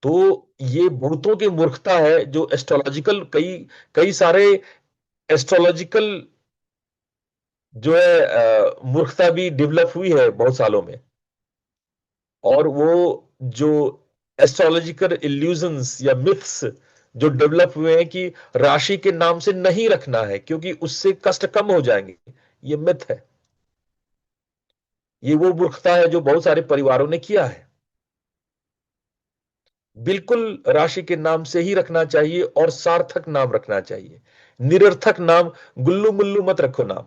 तो ये बहुतों की मूर्खता है जो एस्ट्रोलॉजिकल, कई कई सारे एस्ट्रोलॉजिकल जो है मूर्खता भी डेवलप हुई है बहुत सालों में। और वो जो एस्ट्रोलॉजिकल इल्यूजन्स या मिथ्स जो डेवलप हुए हैं कि राशि के नाम से नहीं रखना है क्योंकि उससे कष्ट कम हो जाएंगे, ये मिथ है। ये वो मूर्खता है जो बहुत सारे परिवारों ने किया है। बिल्कुल राशि के नाम से ही रखना चाहिए और सार्थक नाम रखना चाहिए। निरर्थक नाम, गुल्लू मुल्लू मत रखो नाम,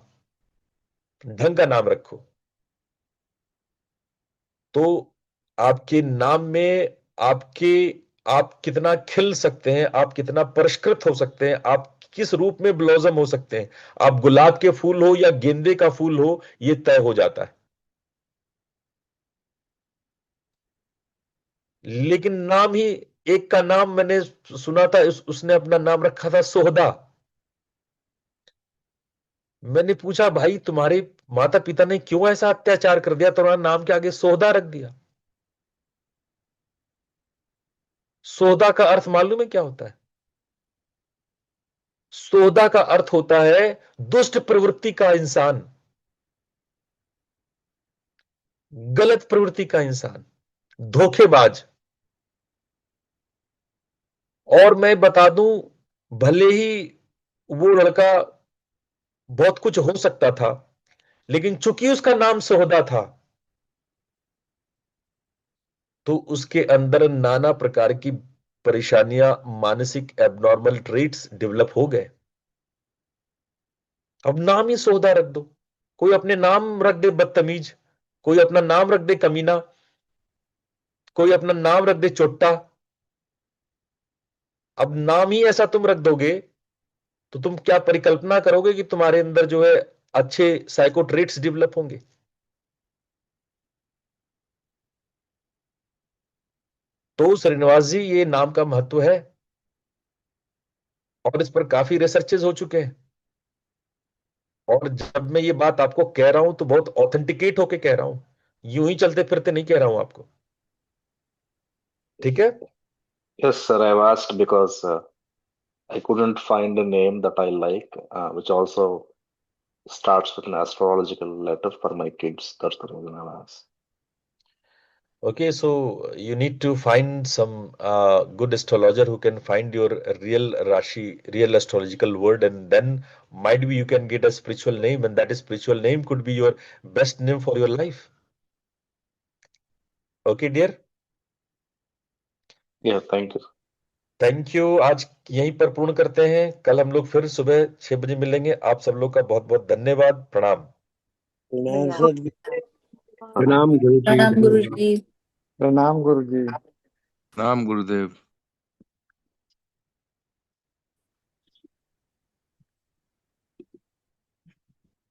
ढंग का नाम रखो। तो आपके नाम में आपके, आप कितना खिल सकते हैं, आप कितना परिष्कृत हो सकते हैं, आप किस रूप में ब्लॉसम हो सकते हैं, आप गुलाब के फूल हो या गेंदे का फूल हो, यह तय हो जाता है। लेकिन नाम ही, एक का नाम मैंने सुना था, उसने अपना नाम रखा था सोहदा। मैंने पूछा भाई तुम्हारे माता पिता ने क्यों ऐसा अत्याचार कर दिया, तुम्हारा नाम के आगे सोहदा रख दिया? सोहदा का अर्थ मालूम है क्या होता है? सोहदा का अर्थ होता है दुष्ट प्रवृत्ति का इंसान, गलत प्रवृत्ति का इंसान, धोखेबाज। और मैं बता दूं, भले ही वो लड़का बहुत कुछ हो सकता था, लेकिन चूंकि उसका नाम सोहदा था तो उसके अंदर नाना प्रकार की परेशानियां, मानसिक एबनॉर्मल ट्रेट्स डेवलप हो गए। अब नाम ही सोहदा रख दो। कोई अपने नाम रख दे बदतमीज, कोई अपना नाम रख दे कमीना, कोई अपना नाम रख दे चोट्टा। अब नाम ही ऐसा तुम रख दोगे तो तुम क्या परिकल्पना करोगे कि तुम्हारे अंदर जो है अच्छे साइको ट्रेट्स डेवलप होंगे? तो श्रीनिवास जी, ये नाम का महत्व है और इस पर काफी रिसर्चेज हो चुके हैं। और जब मैं ये बात आपको कह रहा हूं तो बहुत ऑथेंटिकेट होके कह रहा हूं, यूं ही चलते फिरते नहीं कह रहा हूं आपको। ठीक है। Yes, sir. I've asked because I couldn't find a name that I like, which also starts with an astrological letter for my kids. That's the reason I've asked. Okay, so you need to find some good astrologer who can find your real Rashi, real astrological word, and then might be you can get a spiritual name, and that spiritual name could be your best name for your life. Okay, dear. Yeah, thank you. Thank you. आज यहीं पर पूर्ण करते हैं, कल हम लोग फिर सुबह 6 बजे मिलेंगे। आप सब लोग का बहुत बहुत धन्यवाद, प्रणाम। धन्यवाद। प्रणाम। प्रणाम गुरु जी। प्रणाम गुरु जी। प्रणाम गुरुदेव।